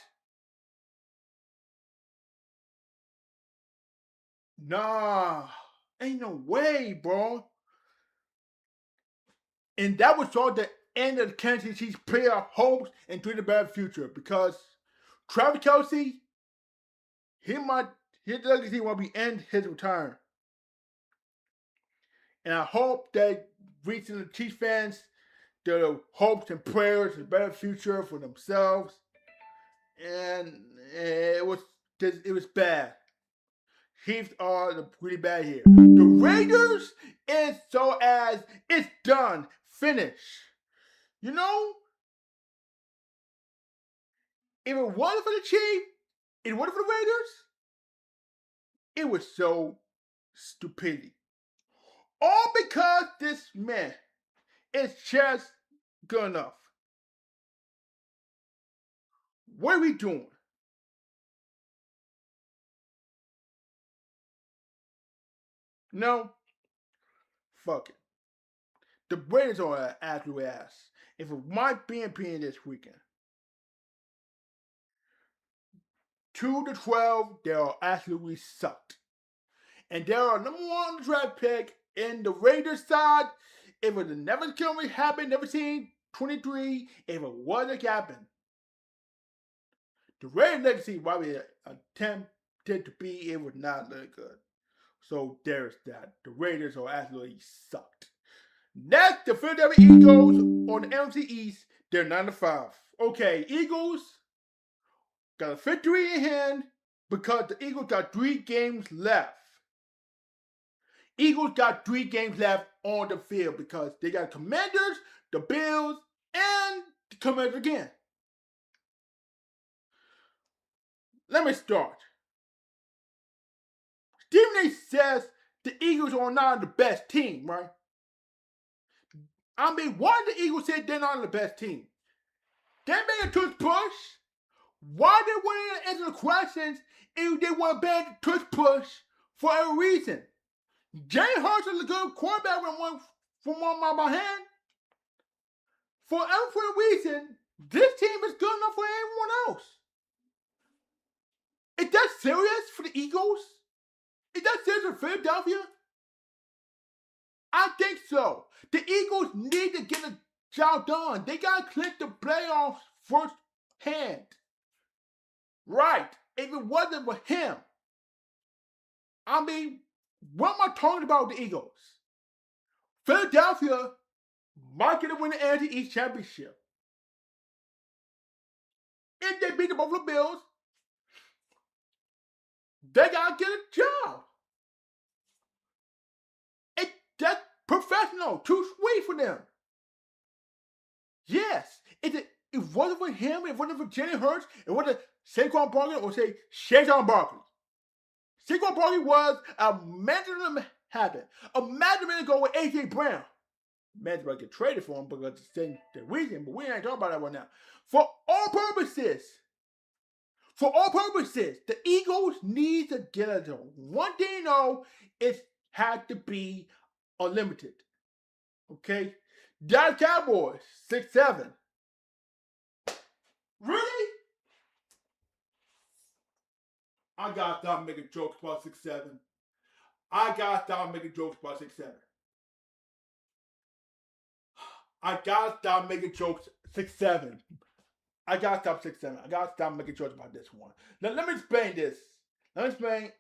Nah, ain't no way, bro. And that was all the end of the Kansas City Chiefs player hopes and dream about future because Travis Kelce, his legacy will be end his retirement. And I hope that reaching the Chiefs fans their hopes and prayers for a better future for themselves. And it was bad. Chiefs are really bad here. The Raiders is so as it's done, finished. You know, if it wasn't for the Chiefs, it wasn't for the Raiders, it was so stupidity. All because this man is just good enough. What are we doing? No, fuck it. The Raiders are an absolute ass. If it might be opinion this weekend, 2-12, they are absolutely sucked. And they are number one draft pick in the Raiders side. If it never can happen, never seen 23, if it wasn't happen. The Raiders legacy probably attempted to be, it was not look good. So there's that. The Raiders are absolutely sucked. Next, the Philadelphia Eagles on the NFC East. They're 9-5. Okay, Eagles got a victory in hand because the Eagles got 3 games left. Eagles got 3 games left on the field because they got Commanders, the Bills, and the Commanders again. Let me start. Stephen A. says the Eagles are not the best team, right? I mean, why did the Eagles say they're not the best team? They made a tush push. Why they wouldn't answer the questions if they want to ban the tush push for every reason? Jalen Hurts is a good quarterback from my hand. For every reason, this team is good enough for everyone else. Is that serious for the Eagles? Is that serious for Philadelphia? I think so. The Eagles need to get a job done. They got to click the playoffs first hand. Right. If it wasn't for him. I mean, what am I talking about with the Eagles? Philadelphia might get to win the NFC East Championship. If they beat the Buffalo Bills, they got to get a job. That's professional. Too sweet for them. Yes. If it wasn't for him, if it wasn't for Jalen Hurts, it wasn't Saquon Barkley or say Saquon Barkley. Saquon Barkley was a management habit. Imagine to go with A.J. Brown. Imagine if I get traded for him because it's the reason, but we ain't talking about that right now. For all purposes, For all purposes, the Eagles need to get it to 1-0. It had to be unlimited. Okay? Dallas Cowboys, 6-7. Really? I gotta stop making jokes about 6-7. I gotta stop making jokes about 6-7. I gotta stop making jokes 6-7. I gotta stop 6-7. I gotta stop making jokes about this one. Now let me explain this. Let me explain.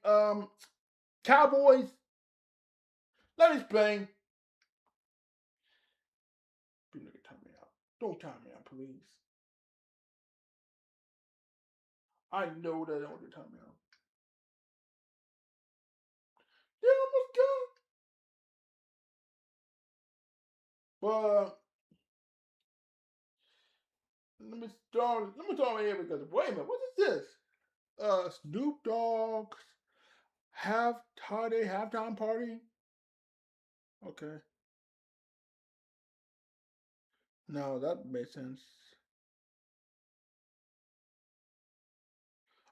Cowboys. Let me explain. Time me out. Don't time me out, please. I know that I don't want to time me out. They're almost done. But let me start here because wait a minute, what is this? Snoop Dogg's halftime party. Okay. No, that makes sense.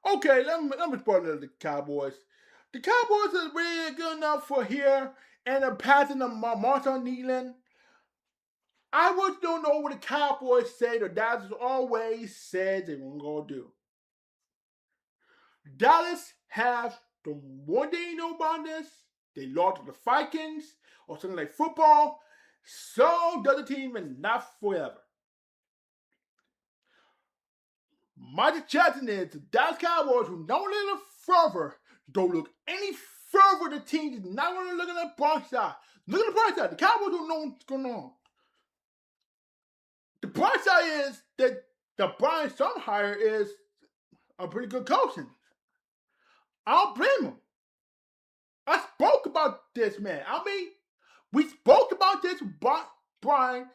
Okay, let me spoil the Cowboys. The Cowboys is really good enough for here, and they're passing the Marshawn Nealon. I just don't know what the Cowboys say. The Dallas always said they were going to do. Dallas has the one thing you know about this. They lost to the Vikings or something like football. So does the team, and not forever. My suggestion is the Dallas Cowboys who don't look further, don't look any further. The team is not going to look at the bright side. Look at the bright side. The Cowboys don't know what's going on. The bright side is that the Brian Sumhire is a pretty good coaching. I don't blame him. I spoke about this, man. I mean, we spoke about this, but Brian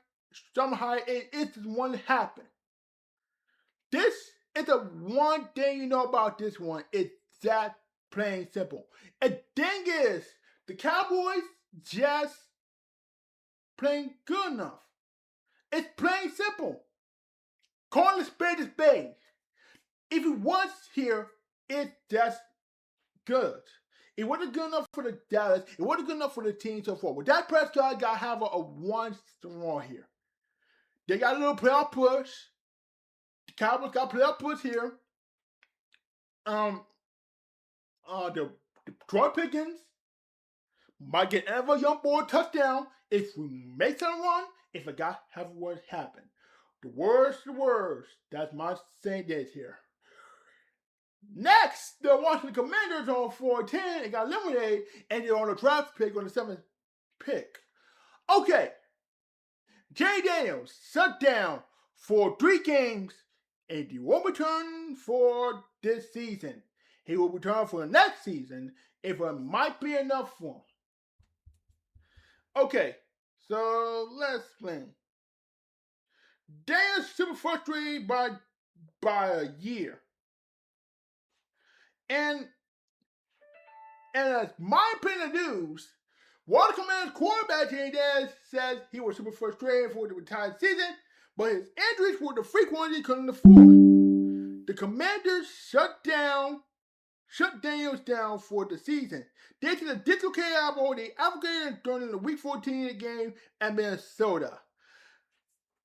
Sumhire, and it's one that happened. This is the one thing you know about this one. It's that plain simple. And thing is, the Cowboys just playing good enough. It's plain simple. Calling a spade a spade. If it was here, it's just good. It wasn't good enough for the Dallas. It wasn't good enough for the team so far. With Dak Prescott, got to have a one strong here. They got a little playoff push. The Cowboys got a playoff push here. The Troy Pickens might get ever young boy touchdown if we make some run. If a guy have what happened. The worst. That's my saying this here. Next, the Washington Commanders on 4-10. They got eliminated, and they're on the draft pick on the 7th pick. Okay. Jay Daniels shut down for 3 games, and he won't return for this season. He will return for the next season if it might be enough for him. Okay, so let's explain. Daniels super frustrated by a year. And as my opinion of news, Water Commanders quarterback Jay Daniels says he was super frustrated for the retired season, but his injuries were the frequency he couldn't afford. The Commanders shut Daniels down for the season. They did a dislocated elbow. They advocated during the Week 14 game at Minnesota.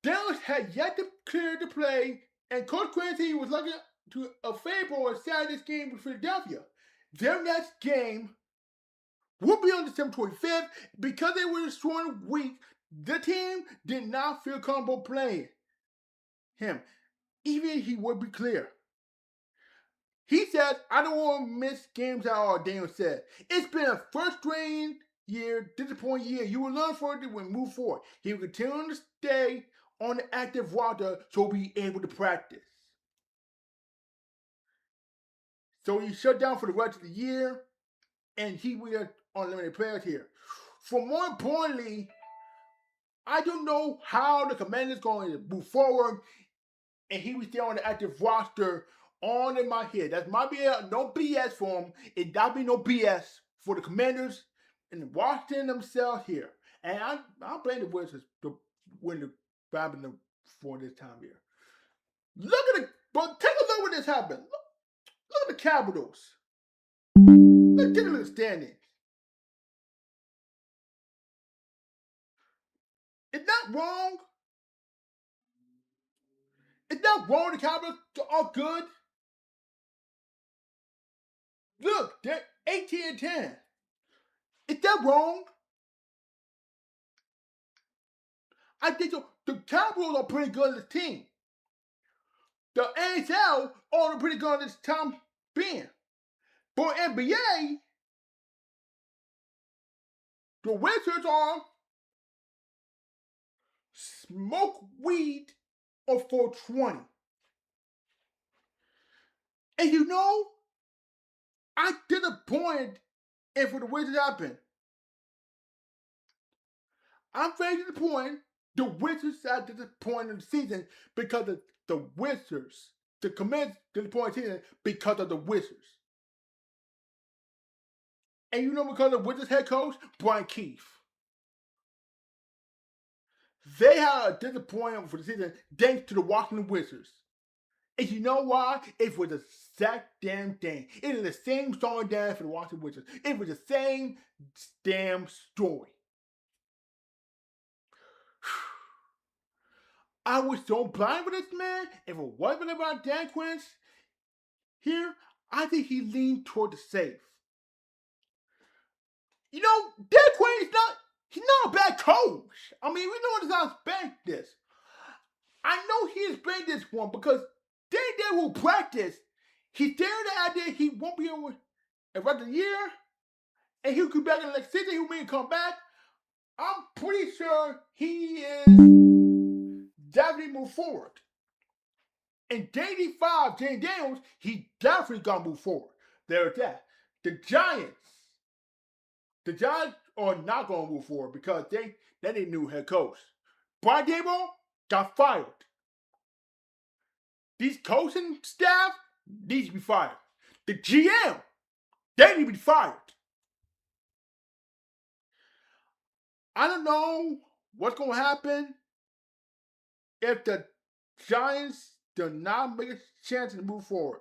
Daniels had yet to clear the play, and Coach Quincy was lucky to a favorable Saturday's game with Philadelphia. Their next game will be on December 25th. Because they were destroying week, the team did not feel comfortable playing him, even if he would be clear. He said, I don't want to miss games at all, Daniel said. It's been a frustrating year, disappointing year. You will learn from it when move forward. He will continue to stay on the active roster so he'll be able to practice. So he shut down for the rest of the year, and he will have unlimited players here. For more importantly, I don't know how the Commanders going to move forward, and he was there on the active roster on in my head. That's my BS, no BS for him. It not be no BS for the Commanders and Washington themselves here. And I blame the Wizards to win the Babylon for this time here. Look at it, but take a look what this happened. Look at the Capitals. Let's take a look at the standings. Is that wrong? Is that wrong? The Capitals are good. Look, they're 18-10. Is that wrong? I think the Capitals are pretty good as a team. The NHL are pretty good this time being. For NBA, the Wizards are smoke weed on 420. And you know, I'm disappointed if the Wizards happen. I'm very disappointed. The Wizards are disappointed in the season because of the Wizards. The Commanders disappointed in the season because of the Wizards. And you know, because of the Wizards head coach, Brian Keefe. They had a disappointment for the season thanks to the Washington Wizards. And you know why? It was the exact damn thing. It is the same song and dance for the Washington Wizards. It was the same damn story. I was so blind with this man. If it wasn't about Dan Quinn here, I think he leaned toward the safe. You know, Dan Quinn is he's not a bad coach. I mean, we know it's not expect this. I know he explained this one because they will practice. He's there the idea he won't be able the rest of the year, and he'll come back in the next season. He'll maybe come back. I'm pretty sure he is definitely move forward. In James Daniels, he definitely gonna move forward. There's that. The Giants are not gonna move forward because they need a new head coach. Brian Daboll got fired. These coaching staff needs to be fired. The GM, they need to be fired. I don't know what's going to happen if the Giants do not make a chance to move forward.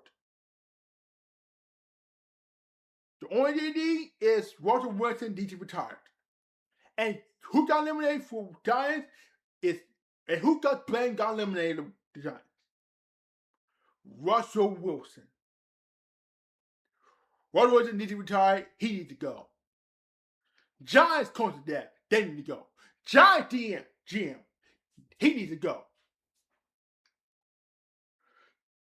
The only thing they need is Russell Wilson needs to retire. And who got eliminated for Giants and who got eliminated the Giants? Russell Wilson. Russell Wilson needs to retire. He needs to go. Giants coach that. They need to go. Giants GM. He needs to go.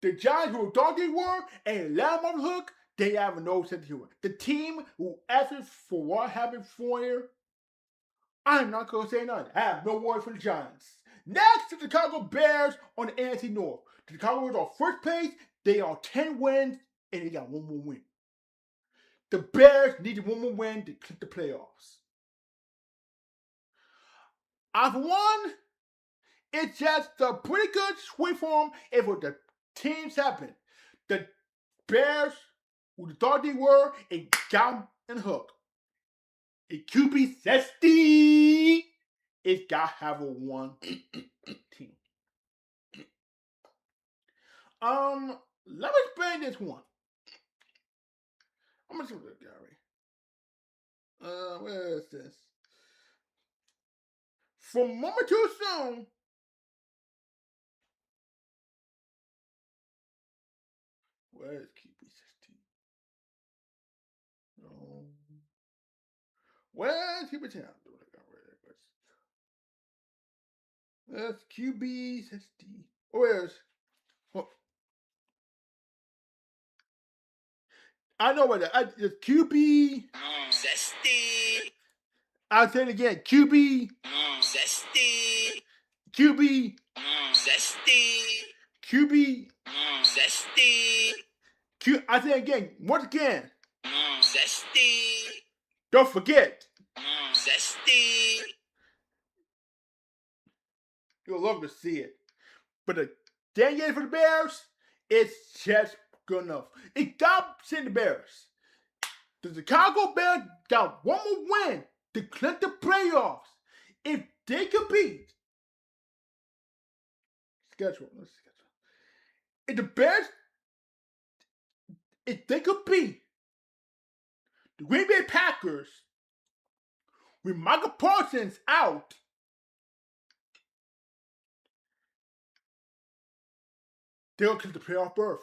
The Giants who thought they were and let them on the hook, they have no sense of humor. The team who asked for what happened for you, I'm not going to say nothing. I have no words for the Giants. Next, the Chicago Bears on the NFC North. The Chicago Bears are first place. They are 10 wins, and they got one more win. The Bears needed one more win to click the playoffs. For one, it's just a pretty good swing for them if the teams happen. The Bears, who thought they were, and got them in the hook. A QB 60. It's got to have a one team. Let me explain this one. I'm gonna see what Gary. Where is this? From moment too soon. Where is QB 16? No. Where's QB 10? That's QB 16. Where's? Oh. I know what that. It's QB 16. I'll say it again. QB 16. QB 16. QB 16. I say it again. Once again. 16. Don't forget. 16. You'll love to see it. But the dang game for the Bears, it's just good enough. It got sent the Bears. The Chicago Bears got one more win to clinch the playoffs. If they could beat schedule. If the Bears if they could beat the Green Bay Packers with Michael Parsons out, they'll clinch the playoff berth.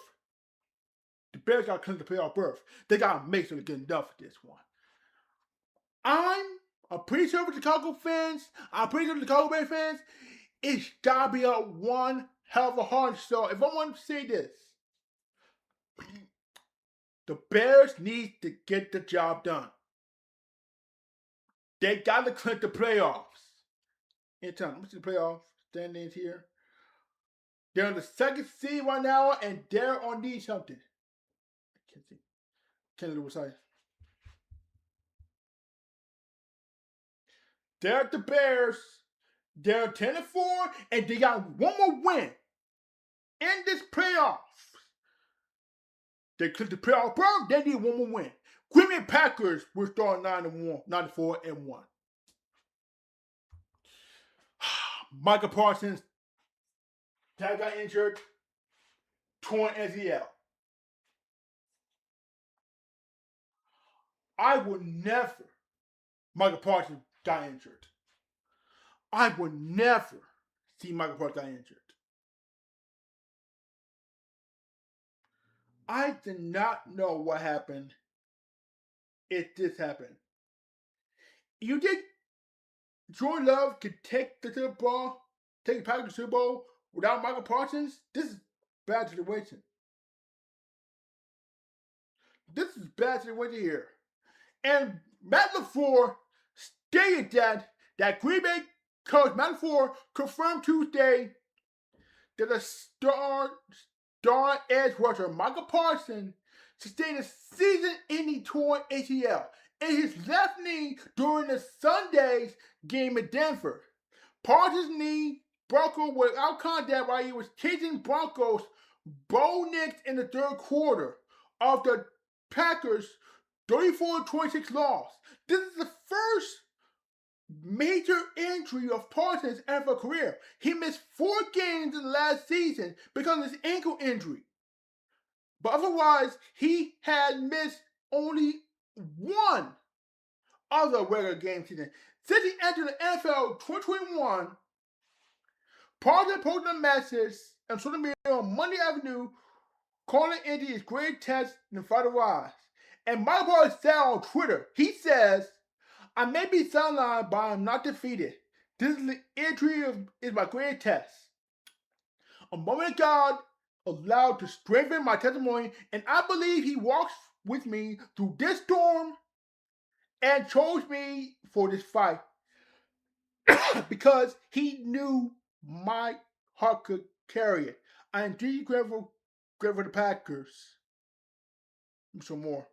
The Bears got to clinch the playoff berth. They got to make sure they get enough for this one. I'm pretty sure for Chicago fans, I'm pretty sure for Chicago Bears fans, it's got to be a one hell of a hard show. If I want to say this, the Bears need to get the job done. They got to clinch the playoffs. In time, let me see the playoff standings here. They're on the second seed right now, and they're on the something. I can't see. Can't do what side. They're at the Bears. They're 10-4, and they got one more win in this playoff. They click the playoff berth. They need one more win. Green Bay Packers will start 9-4-1. Michael Parsons got injured, torn ACL. I would never. Michael Parsons got injured. I would never see Michael Parsons got injured. I did not know what happened if this happened. You think Jordan Love could take the Super Bowl, take the Packers to the Super Bowl without Michael Parsons? This is a bad situation. This is a bad situation here. And Matt LaFleur stated that Green Bay coach Matt LaFleur confirmed Tuesday that the star edge rusher Michael Parsons sustained a season-ending torn ACL in his left knee during the Sunday's game in Denver. Parsons' knee broke without contact while he was chasing Broncos Bo Nix in the third quarter of the Packers' 34-26 loss. This is the first major injury of Parsons' NFL career. He missed 4 games in the last season because of his ankle injury. But otherwise, he had missed only one other regular game season. Since he entered the NFL 2021, Parsons posted a message on social media on Monday Avenue calling into his great test in Friday Rise. And Michael Parsons said on Twitter, he says, "I may be sidelined, but I'm not defeated. This is the injury is my great test. A moment of God allowed to strengthen my testimony, and I believe he walks with me through this storm and chose me for this fight because he knew my heart could carry it. I am deeply grateful for the Packers." Some more.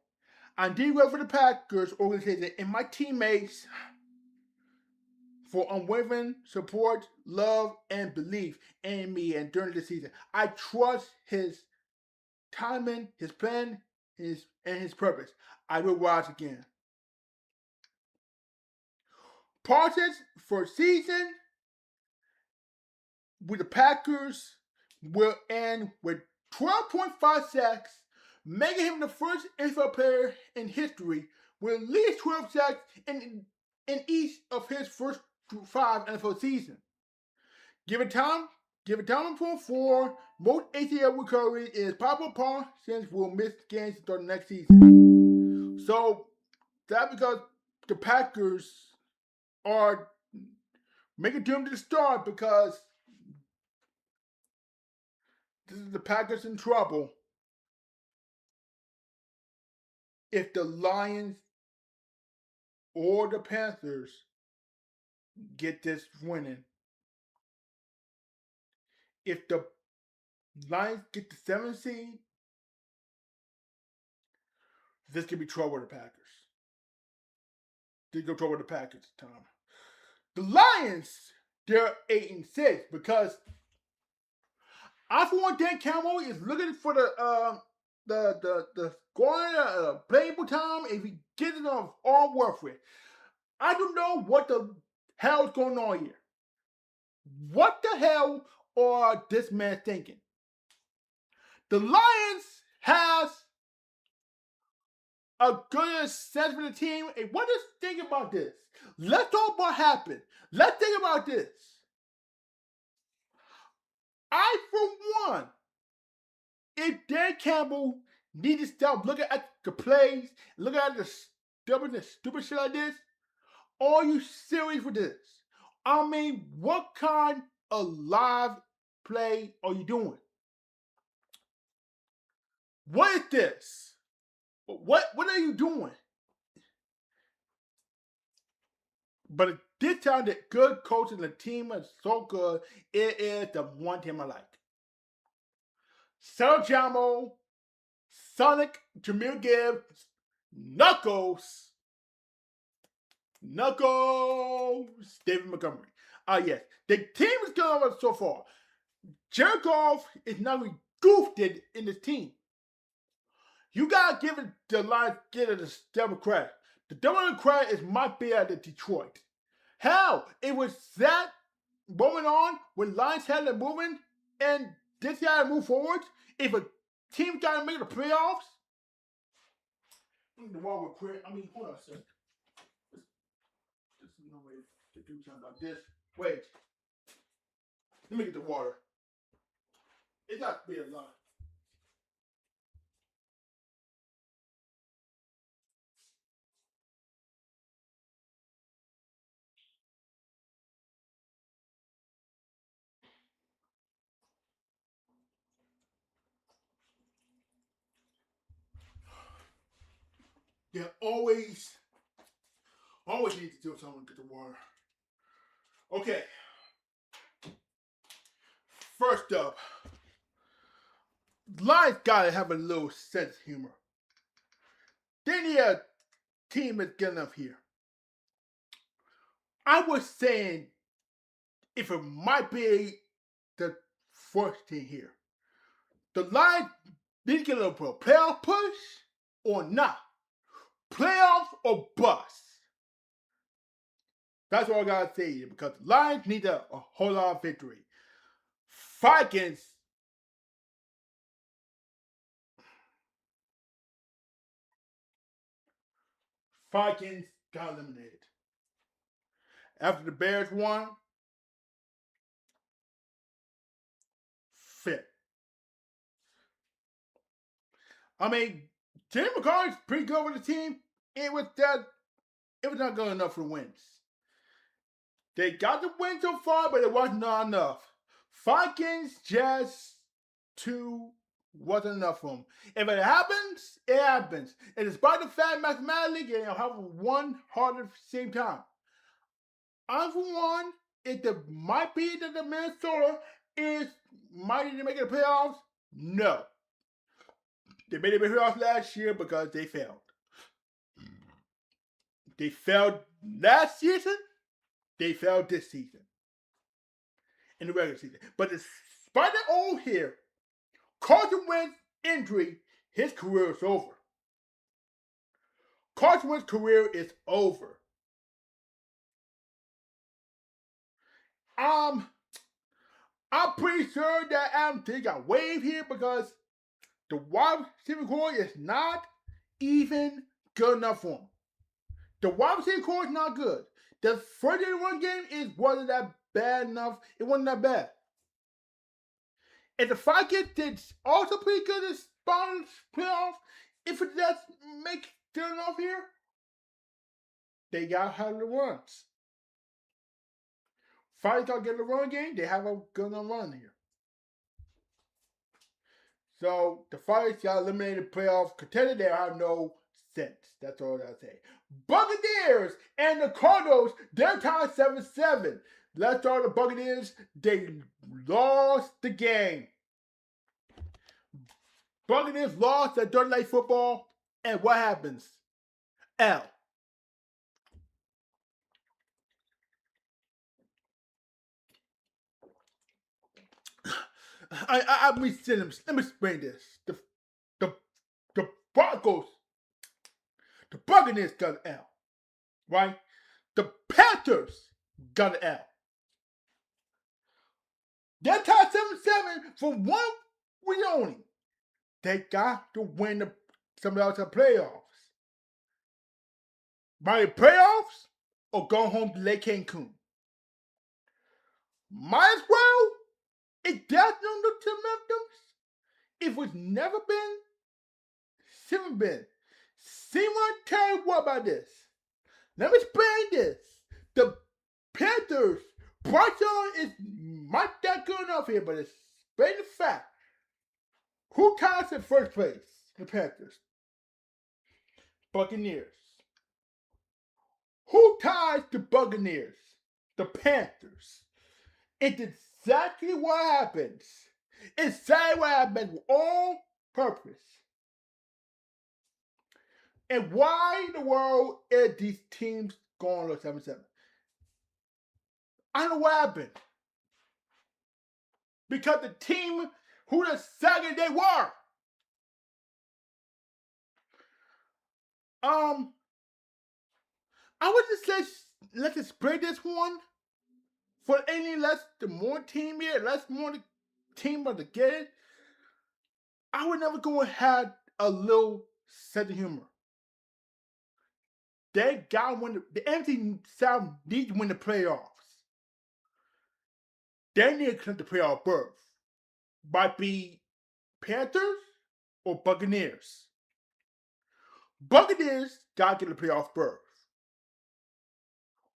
I'm deeply grateful for the Packers organization and my teammates for unwavering support, love, and belief in me and during the season. I trust his timing, his plan, and his purpose. I will rise again. Parsons' first season with the Packers will end with 12.5 sacks, making him the first NFL player in history with at least 12 sacks in each of his first 5 NFL seasons. Given time for most ACL recovery, it is probable Parsons will miss games until the next season. So that's because the Packers are making them to the start because this is the Packers in trouble if the Lions or the Panthers get this winning. If the Lions get the 7th seed, this could be trouble with the Packers. This could be trouble with the Packers, Tom. The Lions, they're 8-6 because I for one, Dan Campbell is looking for the scoring playable time if he gets it off all worth it. I don't know what the hell is going on here. What the hell are this man thinking? The Lions has a good assessment of the team. And what is think about this? Let's talk about what happened. Let's think about this. I, for one, if Dan Campbell needs to stop looking at the plays, looking at the stupid shit like this, are you serious with this? I mean, what kind of live play are you doing? What is this? What are you doing? But this time, the good coaching, the team is so good. It is the one team I like. Sarah Jamo, Sonic, Jameer Gibbs, Knuckles, David Montgomery. Yes, the team is good so far. Jared Goff is not really goofed in this team. You gotta give it the Lions, give it the Democrat. The Democrat is my beer at Detroit. Hell, it was that moment on when Lions had it moving and this guy move forward. If a team got to make the playoffs, the wall would quit. I mean, hold on a second. There's no way to do something about this. Wait. Let me get the water. It's not to be a line. Yeah, always need to do something to get the water. Okay. First up, Lions gotta have a little sense of humor. They need a team that's good enough here. I was saying if it might be the first team here. The Lions need to get a little playoff push or not. Playoffs or bust. That's all I gotta say here because the Lions need a whole lot of victory. Vikings got eliminated. After the Bears won, fit. I mean, Jim McCarthy's pretty good with the team. It was not good enough for wins. They got the win so far, but it was not enough. Vikings just 2 wasn't enough for them. If it happens, it happens. And despite the fact mathematically, they have one hard at the same time. I'm for one, if there might be that the Minnesota is mighty to make the playoffs, no. They made the playoffs last year because they failed. They failed last season. They failed this season. In the regular season. But despite it all here, Carson Wentz's injury, his career is over. Carson Wentz's career is over. I'm pretty sure that Adam Thielen got waived here because the wide receiver core is not even good enough for him. The wide receiver core is not good. The first run game wasn't that bad enough. It wasn't that bad. And the Vikings did also pretty good in spot playoffs. If it does make good enough here, they got how the runs. Vikings got to get the run game. They have a good run here. So the Vikings got eliminated playoff contender. They have no sense. That's all I say. Buccaneers and the Cardinals, they're tied 7-7. Let's start the Buccaneers. They lost the game. Buccaneers lost at Thursday Night Football. And what happens? L. Let me explain this. The Broncos, the Buccaneers got an L, right? The Panthers got an L. They're tied 7-7 for one win only. They got to win some of the playoffs. by the playoffs or go home to Lake Cancun. Might as well. It does look to Memphis. If it's never been. See what I tell you what about this. Let me explain this. The Panthers, Bryce Young is not that good enough here, but it's been the fact. Who ties in first place? The Panthers. Buccaneers. Who ties the Buccaneers? The Panthers. It's exactly what happens. Exactly what happens on purpose. And why in the world are these teams going to 7-7? I don't know what happened. Because the team who decided they were. I would just say let's just spread this one. For any less, the more team here, less more the team but to get it. I would never go and have a little sense of humor. They got to win the NFC South needs to win the playoffs. They need to clip the playoff berth. Might be Panthers or Buccaneers. Buccaneers got to get the playoff berth.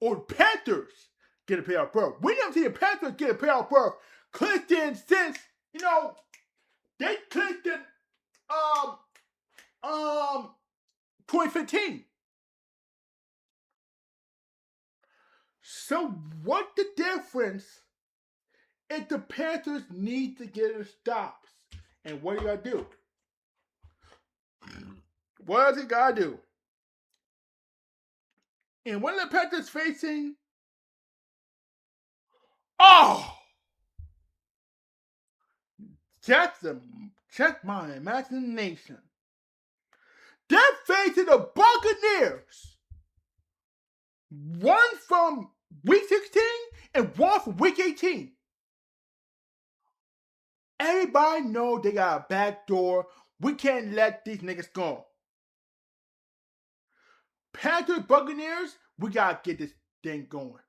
Or Panthers get a playoff berth. We never see the Panthers get a playoff berth. Clinton since, they clicked in 2015. So what the difference if the Panthers need to get a stops? And what do you gotta do? What does it gotta do? And when the Panthers facing check my imagination. They're facing the Buccaneers. One from week 16 and one from week 18. Everybody know they got a back door. We can't let these niggas go. Panthers, Buccaneers, we gotta get this thing going.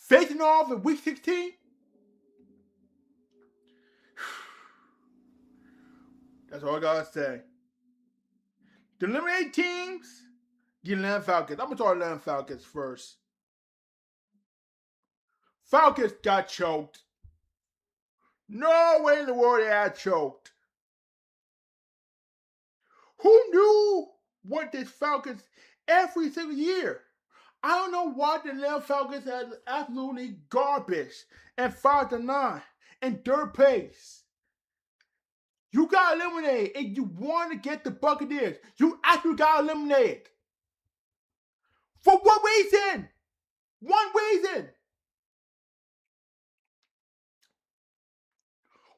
Facing off in week 16. That's all I gotta say. The eliminated teams, the Atlanta Falcons. I'm gonna talk Atlanta Falcons first. Falcons got choked. No way in the world they got choked. Who knew what this Falcons every single year? I don't know why the Atlanta Falcons had absolutely garbage and 5-9 in third place. You got eliminated and you want to get the Buccaneers. You actually got eliminated. For what reason? One reason.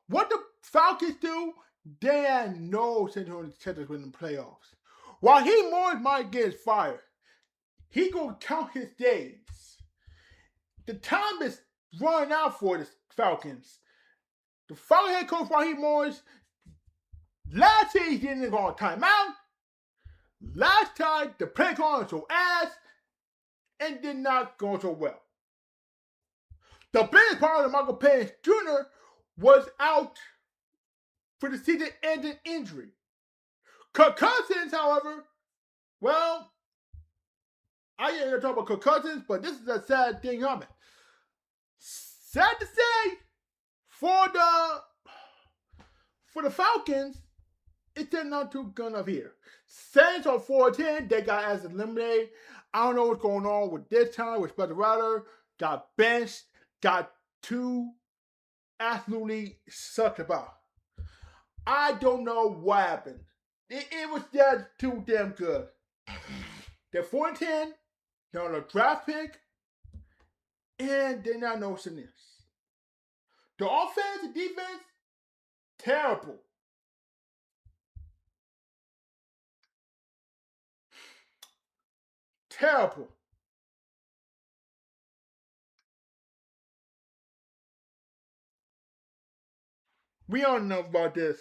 What the Falcons do, they had no chance to win the playoffs. While Morris might get fired, he gonna count his days. The time is running out for the Falcons. The Falcons head coach Raheem Morris, last year he didn't go on timeout. Last time the play call so ass and did not go so well. The biggest part of Michael Penix Jr. was out for the season-ending injury. Kirk Cousins, however, well, I ain't gonna talk about Kirk Cousins, but this is a sad thing of it. Sad to say, for the Falcons, it's not too good enough here. Saints are 4-10, they got as eliminated. I don't know what's going on with this time with Spencer Rattler. Got benched, got two absolutely sucked about. I don't know what happened. It was just too damn good. They're 4-10. They're on a draft pick. And they're not noticing this. The offense and defense, terrible. Terrible. We don't know about this.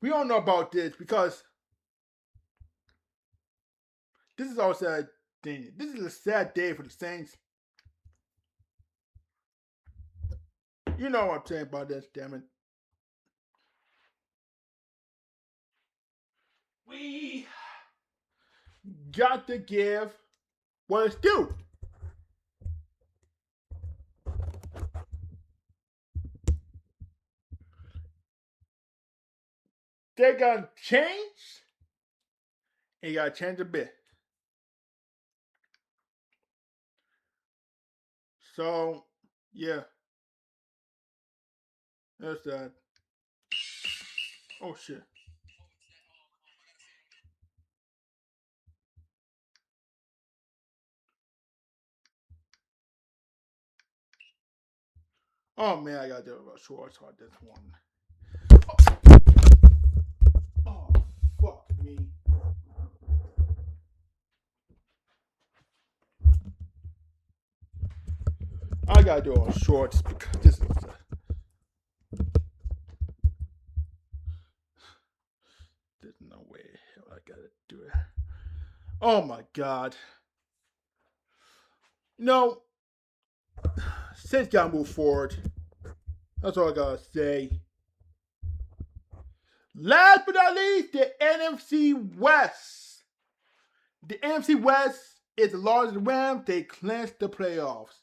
We don't know about this because This is all sad thing. This is a sad day for the Saints. You know what I'm saying about this, damn it. We got to give what it's due. They gotta change. And you gotta change a bit. So, yeah. That's that. Oh shit. Oh man, I gotta do a short on this one. Oh, fuck me. I gotta do it on shorts because this is there's no way hell I gotta do it. Oh my god. No. Saints gotta move forward. That's all I gotta say. Last but not least, the NFC West. The NFC West is the largest Rams. They clinched the playoffs.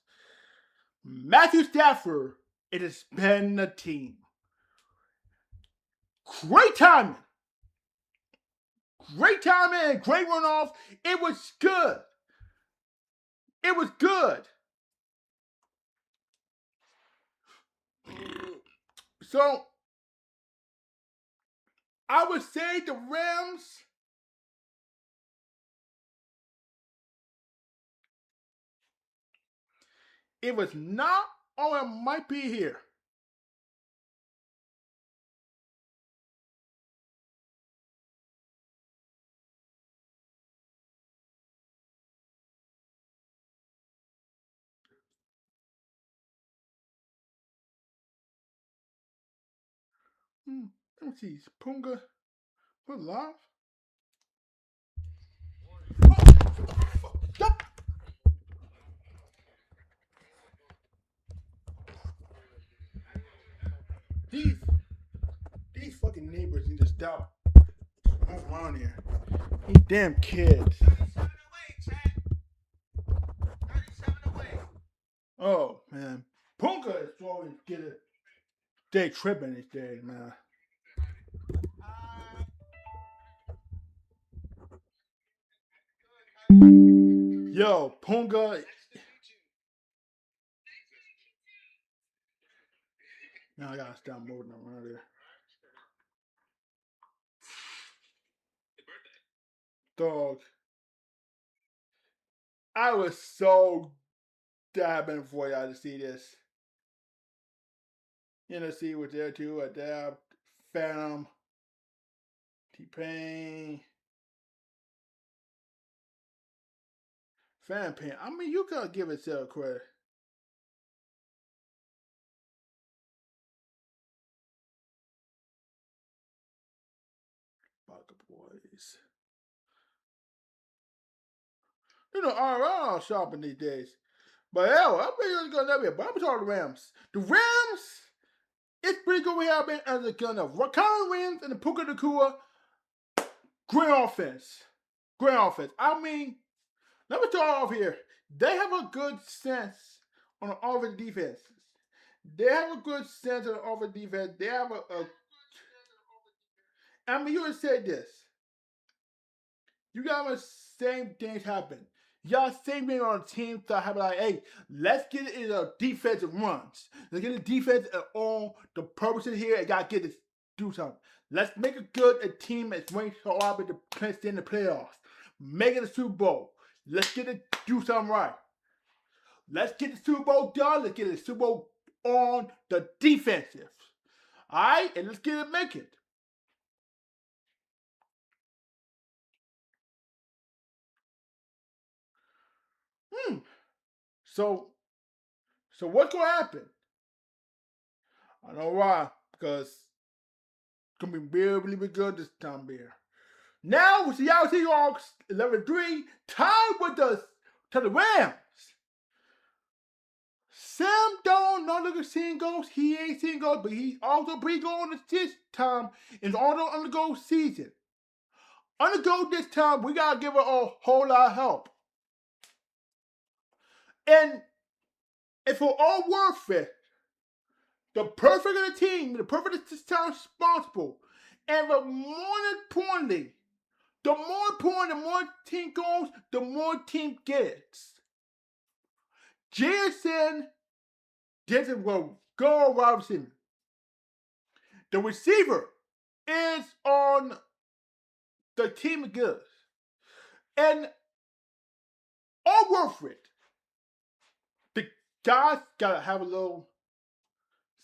Matthew Stafford, it has been the team. Great timing. Great timing and great runoff. It was good. It was good. So, I would say the Rams. It was not, or it might be here. Let me see. Is Punga put live? Stop! These fucking neighbors need to stop. Move around here. These damn kids. Oh man, Punga is always get it. They tripping these days, man. Yo, Punga. Now I gotta stop moving around here. Dog. I was so dabbing for y'all to see this. NSC was there too. A dab. Phantom. T-Pain. Phantom Pain. I mean, you gotta give itself credit. Baka Boys. You know, RR shopping these days. But hell, I'm pretty good that way. But I'm talking the Rams. The Rams, it's pretty good we have been as a gun of Kyler Williams and the Puka Nakua. Great offense. Great offense. I mean, let me start off here. They have a good sense on the offense defense. They have a good sense on the offense defense. They have I mean, you would say this. You got the same things happen. You got the same thing on the team to have like, hey, let's get it in a defensive runs. Let's get the defense on the purposes here and gotta get this do something. Let's make it good a team that's ranked so hard to play in the playoffs. Make it a Super Bowl. Let's get it do something right. Let's get the Super Bowl done. Let's get the Super Bowl on the defensive. Alright? And let's get it make it. So what's gonna happen? I know why, because it's gonna be really, really good this time here. Now with Seattle Seahawks 11-3, tied with the Rams. Sam Darnold not looking seeing goals. He ain't seeing goals, but he's also pretty good on this time. It's also undergo season. Undergo this time, we gotta give it a whole lot of help. And for all worth it, the perfect of the team, the perfect of this time responsible, and the more importantly, the more team goes, the more team gets. Jason will go Robinson. The receiver is on the team of goods. And all worth it. The guys gotta have a little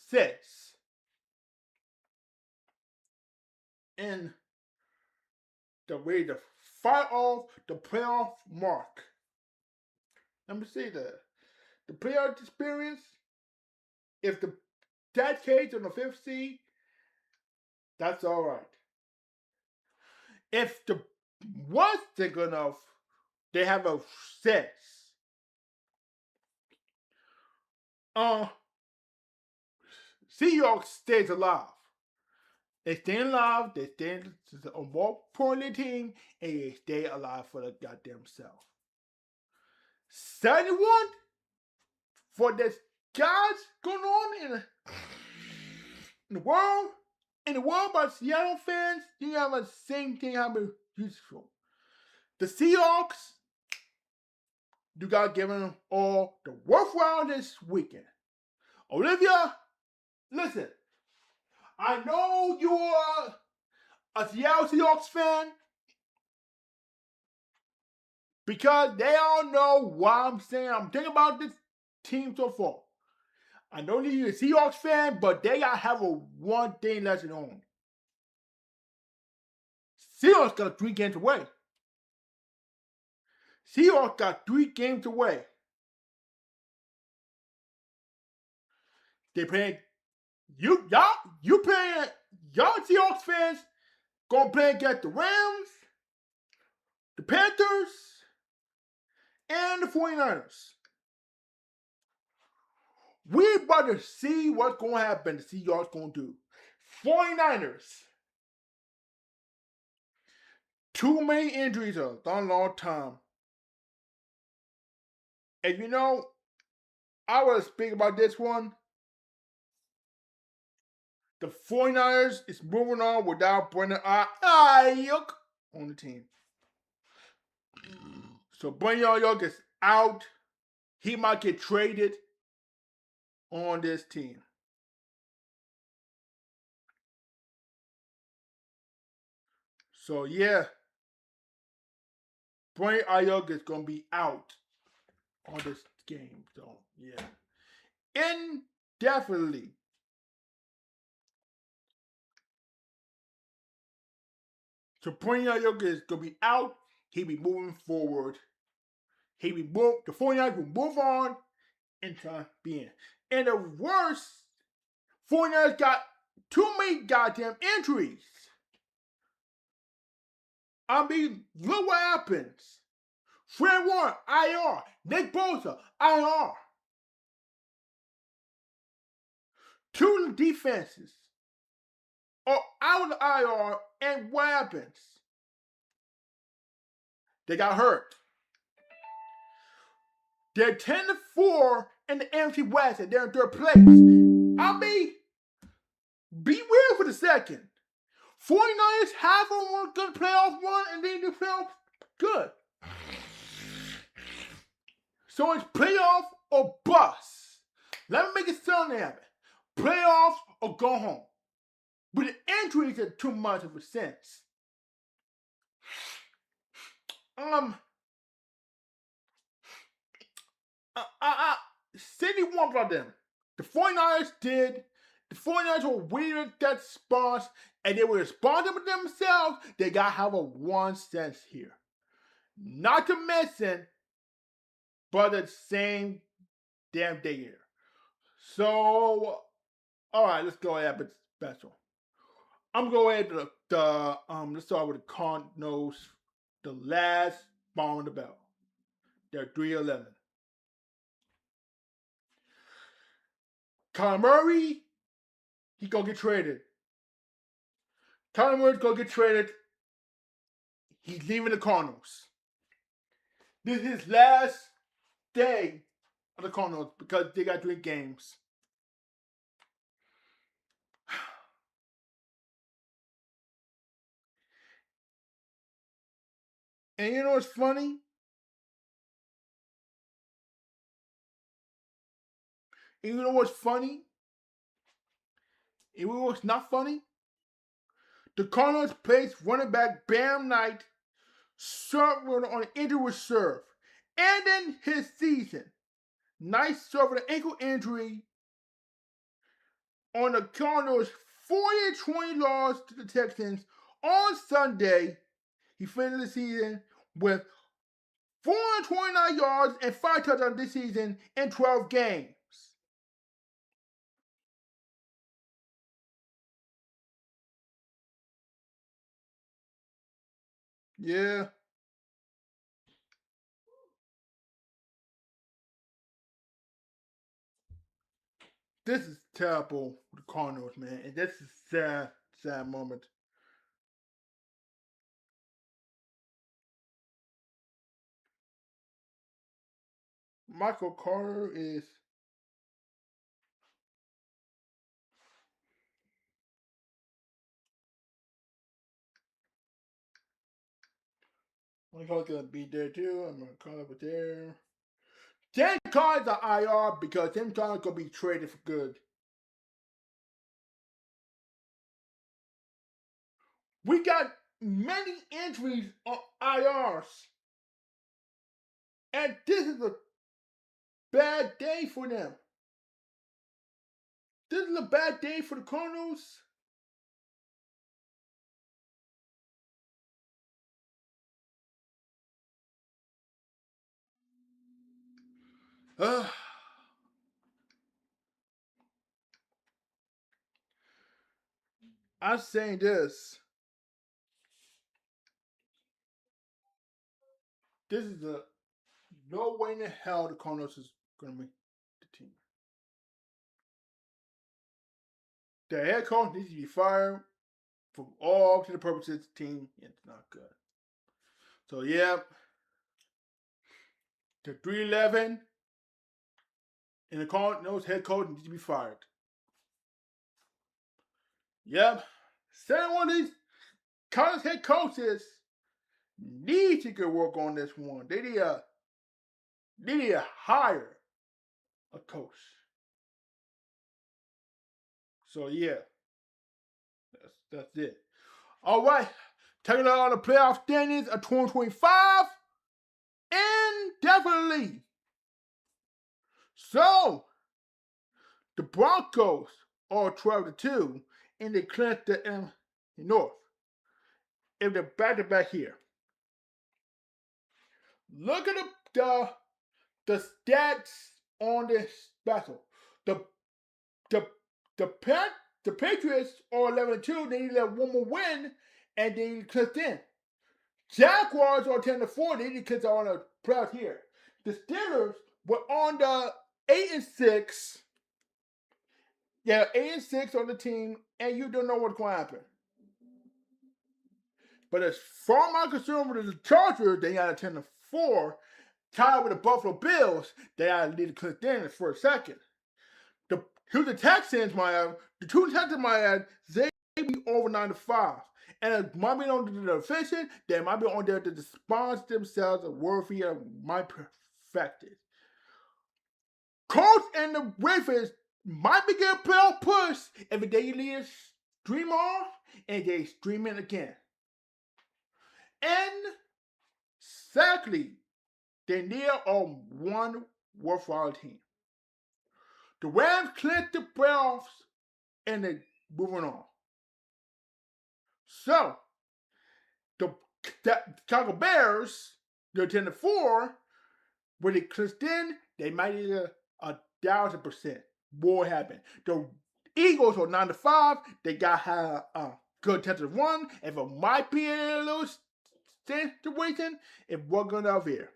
sense in the way to fight off the playoff mark. Let me see the playoff experience. If that case on the 5th seed, that's all right. If the ones they're good enough, they have a sense. Seahawks stays alive. They stay alive. They stay a more important team, and they stay alive for the goddamn self. 71 for this guys going on in the world. In the world by Seattle fans, you have the same thing happen useful. The Seahawks, you gotta give them all the worthwhile this weekend. Olivia, listen, I know you're a Seattle Seahawks fan because they all know what I'm saying. I'm thinking about this team so far. I know you're a Seahawks fan, but they gotta have a one thing lesson on. Seahawks got 3 games away. Seahawks got 3 games away. They playing y'all Seahawks fans gonna play against the Rams, the Panthers, and the 49ers. We about to see what's gonna happen. The Seahawks gonna do. 49ers. Too many injuries a long time. And you know, I want to speak about this one. The 49ers is moving on without Brandon Ayuk on the team. So Brandon Ayuk is out. He might get traded on this team. So yeah, Brandon Ayuk is going to be out on this game. So yeah, indefinitely. So Brandon Ayuk is going to be out. He'll be moving forward. The 49ers will move on in time being. And the worst, 49ers got too many goddamn injuries. I mean, look what happens. Fred Warner, IR. Nick Bosa, IR. 2 defenses are out of the IR, and what happens? They got hurt. They're 10-4 in the NFC West, and they're in 3rd place. I mean, beware for the second. 49ers have a good playoff run, and they do playoff good. So it's playoff or bust. Let me make it sound happen. Playoffs or go home. But the injuries are too much of a sense. City won about them. The 49ers did. The 49ers were weird that response, and they were responding with themselves. They gotta have a one sense here. Not to mention, but the same damn day here. So, alright, let's go ahead with special. I'm going to the let's start with the Cardinals, the last bomb in the bell. They're 3-11. Kyler Murray, he gonna get traded. Kyler Murray's gonna get traded. He's leaving the Cardinals. This is his last day of the Cardinals because they got 3 games. And you know what's funny? And you know what's funny? And you know what's not funny? The Cardinals placed running back Bam Knight served on an injury reserve. Ending his season. Knight suffered an ankle injury on the Cardinals' 40-20 loss to the Texans on Sunday. He finished the season with 429 yards and 5 touchdowns this season in 12 games. Yeah. This is terrible for the Cardinals, man. And this is a sad moment. Michael Carter is Michael's gonna be there too. I'm gonna call over there. Tim Collins are IR because Tim Collins gonna be traded for good. We got many injuries on IRs. And this is a bad day for them. This is a bad day for the Cardinals. I'm saying this. This is a no way in the hell the Cardinals is going to make the team. The head coach needs to be fired for all to the purposes of the team. It's not good. So, yeah. The 3-11 and the Cardinals head coach needs to be fired. Yep. Second one of these Cardinals head coaches need to get work on this one. They need to hire a coach. So yeah, that's it. All right, taking a look at the playoff standings of 2025, indefinitely. So the Broncos are 12-2, and they clinched the North. If they're back to back here, look at the stats on this battle. The Patriots are 11-2. They need to have one more win, and they clicked in. Jaguars are 10-4. They need to click on the playoffs here. The Steelers were on the 8-6. Yeah, 8-6 on the team, and you don't know what's going to happen. But as far as I'm concerned with the Chargers, they got a 10-4. Tied with the Buffalo Bills, they got to need to click in for a second. The Texans might have, the 2 Texans might have, they be over 9-5. And it might be on the efficient, they might be on there to sponsor themselves a worthy of my perfected. Colts and the Ravens might be getting a playoff push if they lead stream off and they stream in again. And sadly, they need one worthwhile team. The Rams clinched the playoffs and they're moving on. So, the Chicago Bears, they're 10-4. When they clinched in, they might need 1,000% more happen. The Eagles are 9-5. They got good chance to run. If it might be a little situation, if we're going out here.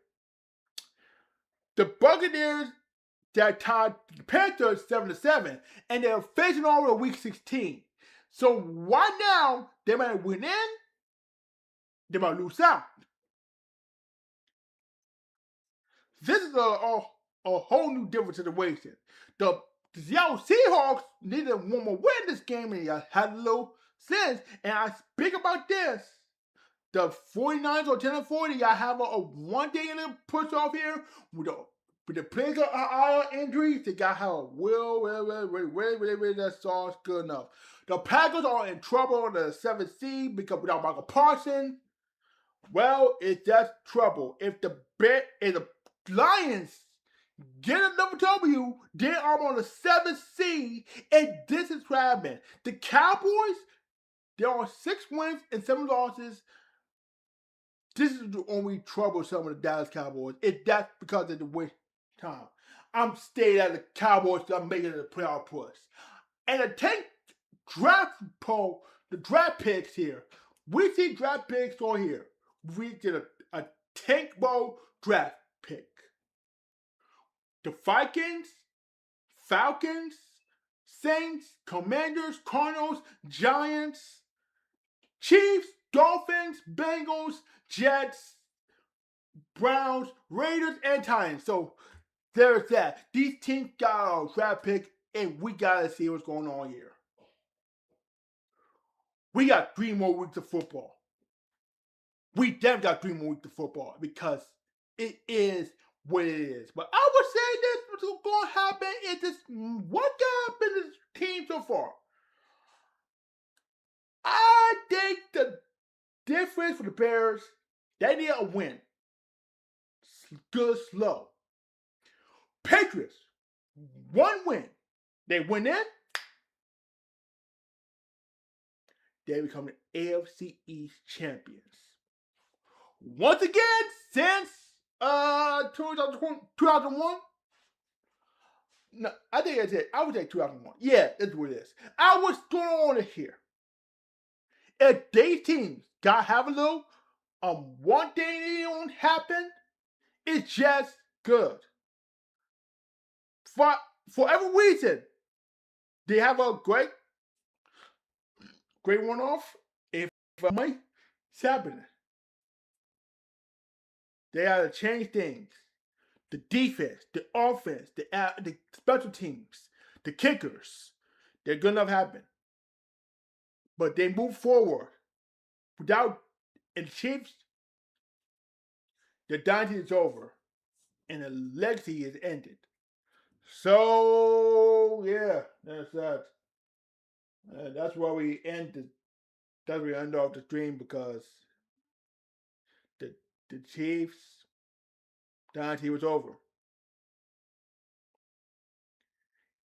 The Buccaneers that tied the Panthers 7-7, and they're facing over week 16. So right now, they might win in, they might lose out. This is a whole new different situation. The Seattle Seahawks needed one more win this game, and I had a little sense. And I speak about this. The 49ers are 10-40. I have a one day in the push off here with the players are injuries. They got how really that song's good enough. The Packers are in trouble on the 7th seed because without Michael Parsons. Well, it's just trouble. If the Lions get another W, they are on the 7th seed, and this is what happened. The Cowboys, they're on 6 wins and 7 losses. This is the only trouble some of the Dallas Cowboys. That's because of the win time. I'm staying at the Cowboys. I'm making the playoff push. And the tank draft poll, the draft picks here. We see draft picks on here. We did a tank bowl draft pick. The Vikings, Falcons, Saints, Commanders, Cardinals, Giants, Chiefs, Dolphins, Bengals, Jets, Browns, Raiders, and Titans. So there's that. These teams got a draft pick, and we gotta see what's going on here. We got 3 more weeks of football. We definitely got 3 more weeks of football because it is what it is. But I would say this what's going to happen is this what happened to this team so far. I think the difference for the Bears, they need a win. Good, slow. Patriots, 1 win. They win in. They become the AFC East champions. Once again, since 2001. No, I think that's it. I would say 2001. Yeah, that's what it is. What's going on here? If these teams got have a little one thing that don't happen, it's just good. For every reason, they have a great one off. If money, it's happening. They have to change things. The defense, the offense, the special teams, the kickers. They're good enough happen. But they move forward without, and the Chiefs, the dynasty is over. And the legacy is ended. So, yeah, that's that. That's why we end off the stream because the Chiefs dynasty was over.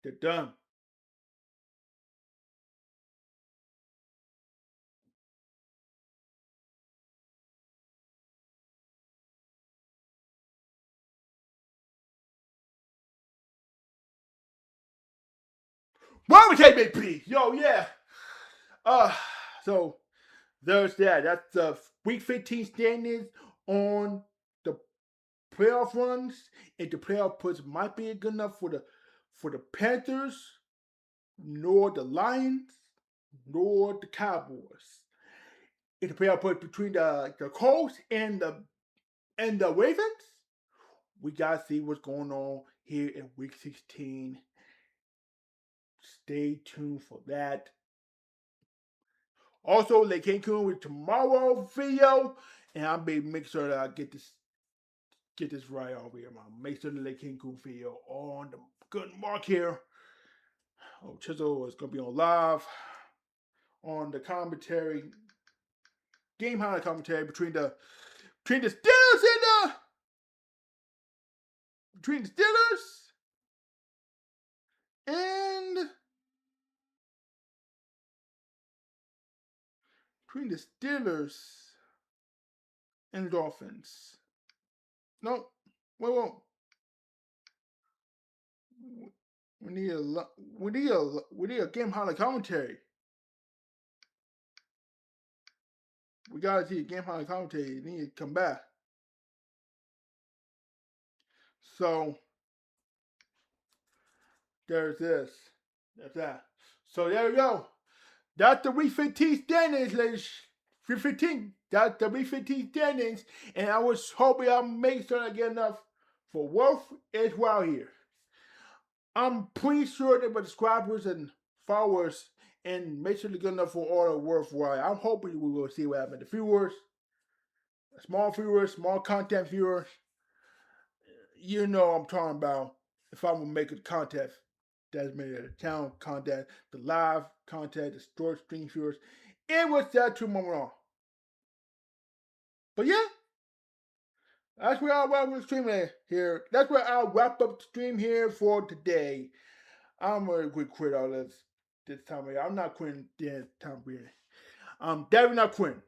They're done. Why would take me be? Yo, yeah. So there's that. That's the week 15 standings on the playoff runs. If the playoff push might be good enough for the Panthers, nor the Lions, nor the Cowboys. If the playoff push between the Colts and the Ravens, we gotta see what's going on here in week 16. Stay tuned for that. Also, Lake Cancun with tomorrow video, and I'll be making sure that I get this right over here. I'll make sure the Lake Cancun video on the good mark here. Oh, Chisel is gonna be on live on the commentary, game highlight commentary between the Steelers and between the Steelers and the Dolphins. No, wait. We need a game highlight commentary. We gotta see Game High commentator. He need to come back. So there's this. There's that. So there we go. That's the Week 15 standings, ladies. Week 15. That's the Week 15 standings. And I was hoping I'll make sure I get enough for Wolf as well here. I'm pretty sure that with subscribers and followers and make sure they're good enough for all the worthwhile. I'm hoping we will see what happens. The viewers, small content viewers, you know what I'm talking about. If I'm gonna make a contest, that's made the channel content, the live content, the store stream viewers. It was that 2 moment on. But yeah, that's where I'll wrap up the stream here. That's where I'll wrap up the stream here for today. I'm gonna quit all this time. I'm not quitting this time. I'm definitely not quitting.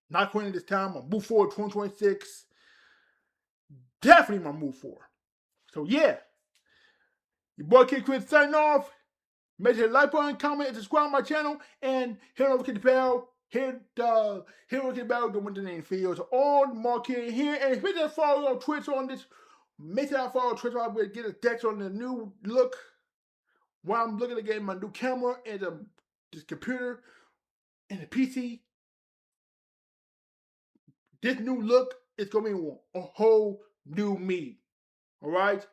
Not quitting this time. I'm move forward 2026. Definitely my move forward. So yeah. Your boy Kid Quit signing off. Make sure to like button, comment, and subscribe to my channel, and hit the bell. Hit the bell to win the name videos on market here, and make sure to follow on Twitter on this. Make sure I follow Twitter. I'm gonna get a text on the new look. While I'm looking to get my new camera and this computer and the PC. This new look is gonna be a whole new me. Alright?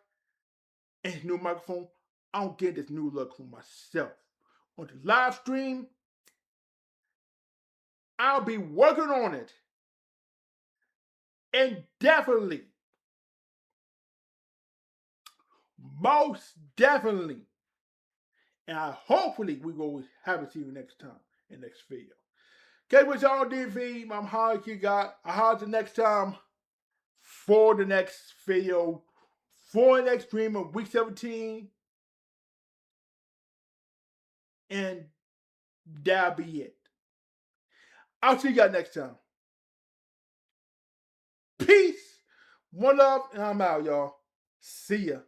And new microphone. I don't get this new look for myself. On the live stream, I'll be working on it. And definitely, most definitely, and hopefully we will have it see you next time in the next video. Okay, what's y'all DV? I'm Holly you got. I'll holler you next time for the next video, for the next stream of week 17. And that'll be it. I'll see you guys next time. Peace, one love, and I'm out, y'all. See ya.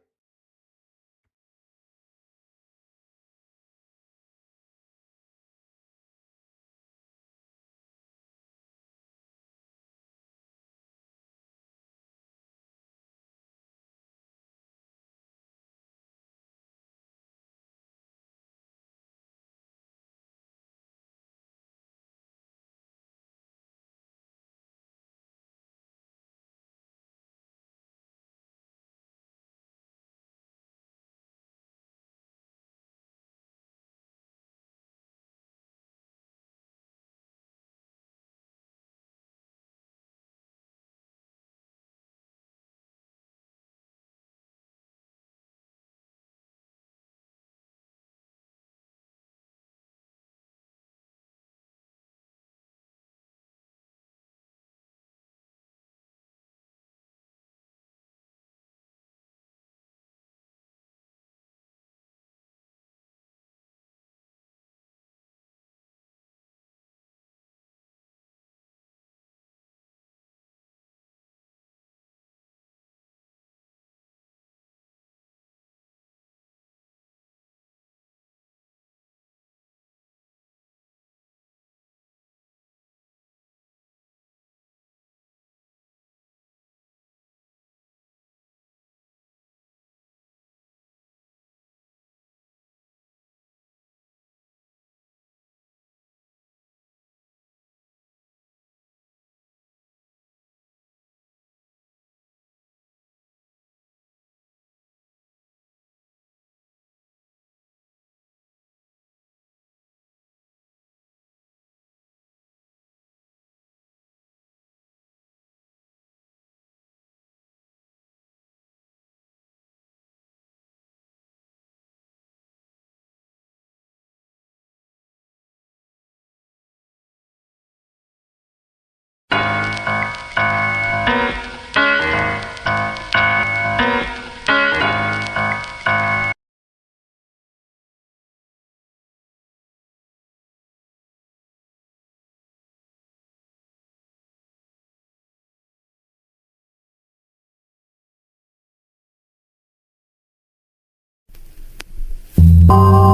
you